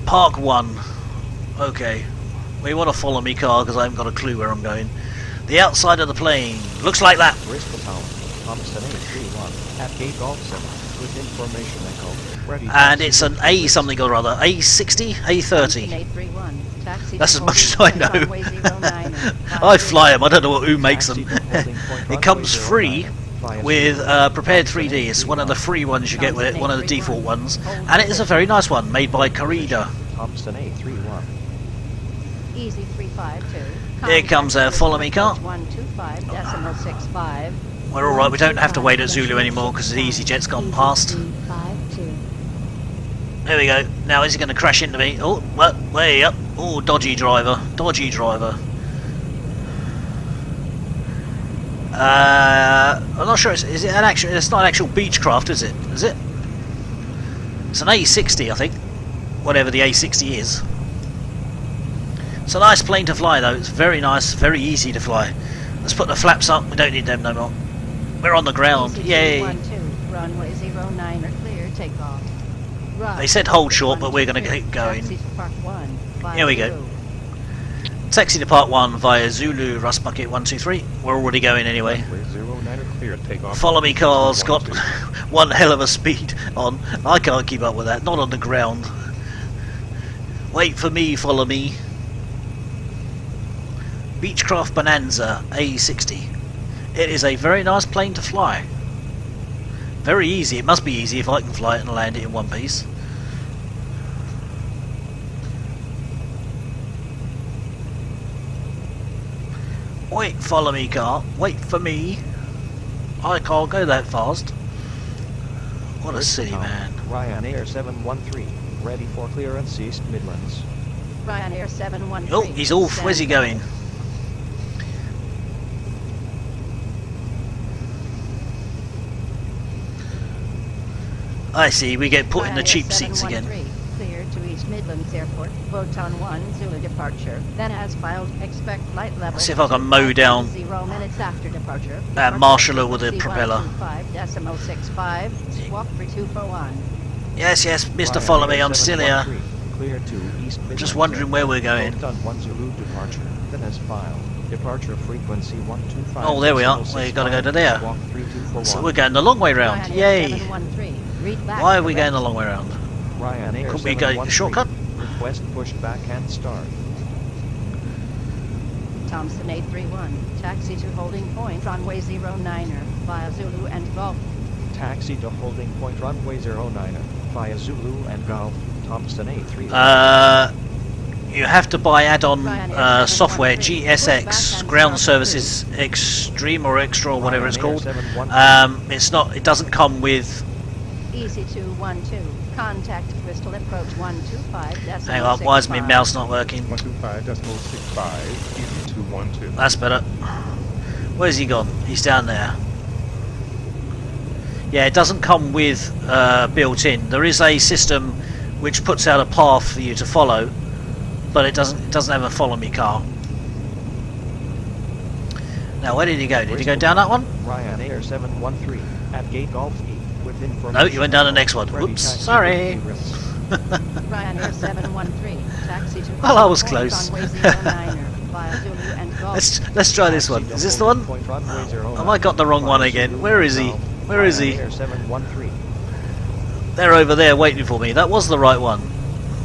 Speaker 1: Park 1. Okay. We want a follow me car because I haven't got a clue where I'm going. The outside of the plane. Looks like that.
Speaker 7: Bristol Tower, Thompson 831. At gate Golf 7. With information echo. Ready.
Speaker 1: And it's an A something or other. A60? A30.
Speaker 12: 831. Taxi
Speaker 1: That's
Speaker 12: to
Speaker 1: as much as
Speaker 12: holding
Speaker 1: I
Speaker 12: point,
Speaker 1: know.
Speaker 12: runway 09.
Speaker 1: I fly them. I don't know who makes them.
Speaker 7: Taxi to holding point,
Speaker 1: It comes
Speaker 7: runway
Speaker 1: free
Speaker 7: 09, via
Speaker 1: with
Speaker 7: Zulu.
Speaker 1: Prepared 3D. It's one of the free ones you get with it, one of the default ones. And it is a very nice one, made by Corrida.
Speaker 7: Thompson 831.
Speaker 12: Easy 352.
Speaker 1: Here comes our follow me car.
Speaker 12: 125.65.
Speaker 1: We're alright, we don't have to wait at Zulu anymore because the EasyJet's gone past.
Speaker 6: 352.
Speaker 1: There we go. Now is he going to crash into me? Oh, well, way up. Oh, dodgy driver. Dodgy driver. I'm not sure. Is it an actual? It's not an actual Beechcraft, is it? Is it? It's an A60, I think. Whatever the A60 is. It's a nice plane to fly, though. It's very nice, very easy to fly. Let's put the flaps up. We don't need them no more. We're on the ground. Yay!
Speaker 12: Runway 09 are clear, takeoff.
Speaker 1: They said hold short, but we're going to keep going. Here we go. Taxi to Part 1 via Zulu, Rust Bucket 123. We're already going anyway. Follow me car's got one hell of a speed on. I can't keep up with that, not on the ground. Wait for me, follow me. Beechcraft Bonanza A60. It is a very nice plane to fly. Very easy, it must be easy if I can fly it and land it in one piece. Wait, follow me car, wait for me. I can't go that fast. What a silly man.
Speaker 7: Ryanair 713, ready for clearance East Midlands.
Speaker 12: Ryanair 713.
Speaker 1: Oh, he's off, where's he going? I see, we get put in the cheap seats again.
Speaker 12: Clear to East Midlands Airport, Photon 1, Zulu departure. Then as filed, expect flight level.
Speaker 1: Let's see if I can mow down
Speaker 12: 0 minutes after departure.
Speaker 1: Marshaller with the propeller.
Speaker 12: 5.65, swap for 241.
Speaker 1: Yes, yes, Mr. Follow Me, I'm still here.
Speaker 7: Clear to East Midlands.
Speaker 1: Just wondering where we're going.
Speaker 7: Photon 1 Zulu departure. Then as filed, departure frequency 125.
Speaker 1: Oh, there we are. We've got to go to there. So we're going the long way round. Yay! Why are we going the long way round? Couldn't we go the shortcut?
Speaker 7: Request push backhand start.
Speaker 12: Thompson 831, taxi to holding point, runway 09er, via Zulu and Golf.
Speaker 7: Taxi to holding point, runway 09er, via Zulu and Golf, Thompson 831.
Speaker 1: You have to buy add-on software, GSX, Ground Services Extreme or Extra or whatever it's called. It's not. It doesn't come with.
Speaker 12: Easy 212, contact Bristol approach 125.
Speaker 1: Hang on, why is my mouse not working?
Speaker 5: 125.65, easy 212.
Speaker 1: That's better. Where's he gone? He's down there. Yeah, it doesn't come with built-in. There is a system which puts out a path for you to follow, but it doesn't have a follow me car. Now, where did he go? Did he go down that one?
Speaker 7: Ryanair 713 at Gate Golf E.
Speaker 1: No, you went down the next one. Whoops, sorry.
Speaker 12: Ryanair 713, taxi to
Speaker 1: well, I was close.
Speaker 12: Let's
Speaker 1: try this one. Is this the one? Have I got the wrong one again? Where is he? Where is he? They're over there waiting for me. That was the right one.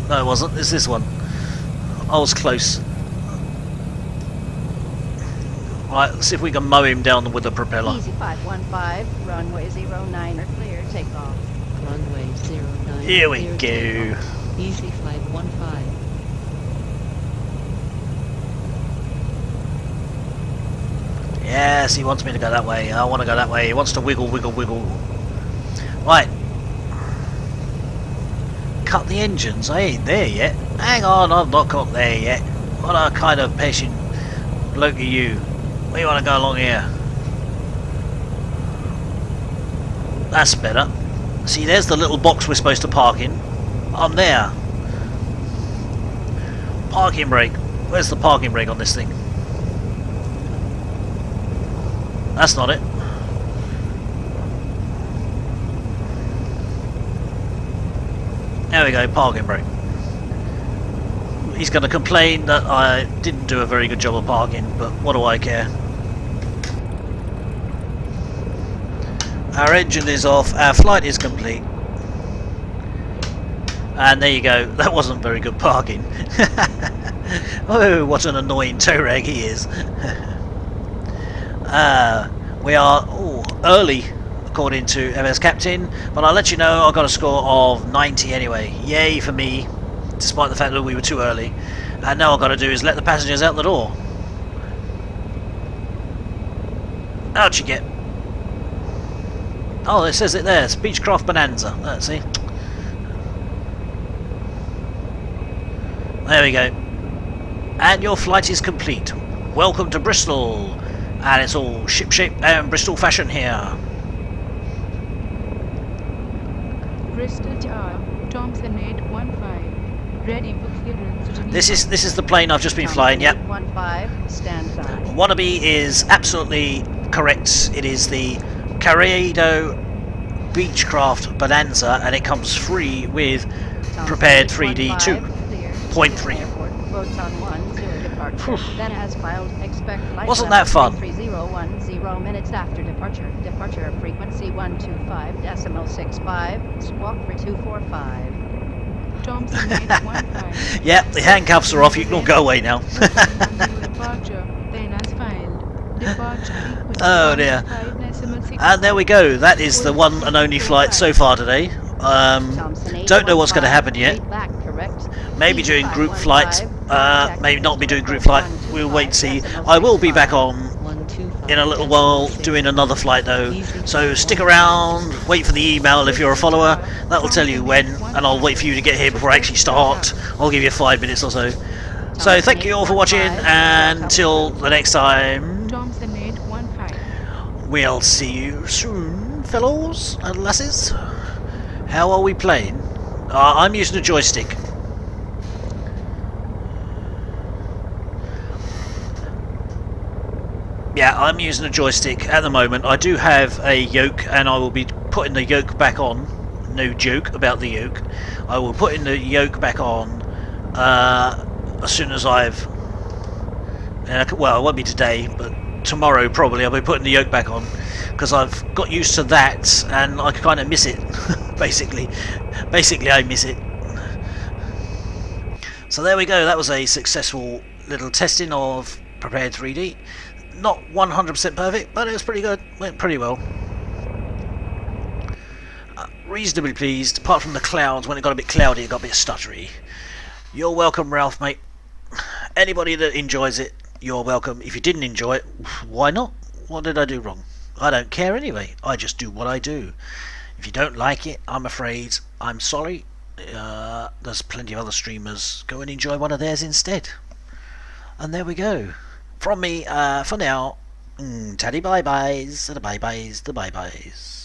Speaker 1: No, it wasn't. It's this one. I was close. Right, let's see if we can mow him down with the propeller.
Speaker 12: Easy 515, runway 09 are clear, take off.
Speaker 8: Runway 09.
Speaker 1: Here we go.
Speaker 8: Easy flight 15.
Speaker 1: Yes, he wants me to go that way. I want to go that way. He wants to wiggle, wiggle, wiggle. Right. Cut the engines. I ain't there yet. Hang on, I've not got there yet. What a kind of patient bloke are you? Where you want to go along here? That's better. See, there's the little box we're supposed to park in. I'm there. Parking brake. Where's the parking brake on this thing? That's not it. There we go, parking brake. He's going to complain that I didn't do a very good job of parking, but what do I care? Our engine is off, our flight is complete. And there you go, that wasn't very good parking. Oh, what an annoying tow rag he is. We are early, according to MS Captain, but I'll let you know I got a score of 90 anyway. Yay for me, despite the fact that we were too early. And now all I've got to do is let the passengers out the door. Out you get. Oh, it says it there, Beechcraft Bonanza. Let's see. There we go. And your flight is complete. Welcome to Bristol. And it's all ship-shape and Bristol fashion here.
Speaker 4: Bristol Tower, Thompson 815. Ready for clearance.
Speaker 1: This is the plane I've just been flying. Yep.
Speaker 12: 15, stand by.
Speaker 1: Wannabe is absolutely correct. It is the Carrado Beechcraft Bonanza, and it comes free with prepared 3D 2.3.
Speaker 12: Photon 1, 0 departure. That has filed. Expect flight
Speaker 1: Wasn't that fun?
Speaker 12: 3010 minutes after departure. Departure frequency 125.65. Squawk for 245.
Speaker 4: Thompson 815.
Speaker 1: Yep, the handcuffs are off. You can all go away now.
Speaker 4: Departure, then as filed. Departure frequency
Speaker 1: Oh dear.
Speaker 4: 125.6.
Speaker 1: And there we go. That is the one and only flight so far today. Don't know what's going to happen yet. Maybe doing group flight. Maybe not be doing group flight. We'll wait and see. I will be back on in a little while doing another flight though. So stick around. Wait for the email if you're a follower. That will tell you when, and I'll wait for you to get here before I actually start. I'll give you 5 minutes or so. So thank you all for watching, and until the next time,
Speaker 4: Thompson 815.
Speaker 1: we'll see you soon, fellows and lasses. How are we playing? I'm using a joystick. Yeah, I'm using a joystick at the moment. I do have a yoke, and I will be putting the yoke back on. No joke about the yoke. I will put in the yoke back on as soon as I've... well, it won't be today, but tomorrow probably I'll be putting the yoke back on, because I've got used to that and I kind of miss it. basically I miss it. So there we go. That was a successful little testing of prepared 3D. Not 100% perfect, but it was pretty good. Went pretty well. Reasonably pleased, apart from the clouds. When it got a bit cloudy, it got a bit stuttery. You're welcome, Ralph, mate. Anybody that enjoys it, you're welcome. If you didn't enjoy it, why not? What did I do wrong? I don't care anyway. I just do what I do. If you don't like it, I'm afraid I'm sorry. There's plenty of other streamers. Go and enjoy one of theirs instead. And there we go. From me, for now, taddy bye-byes, the bye-byes, the bye-byes.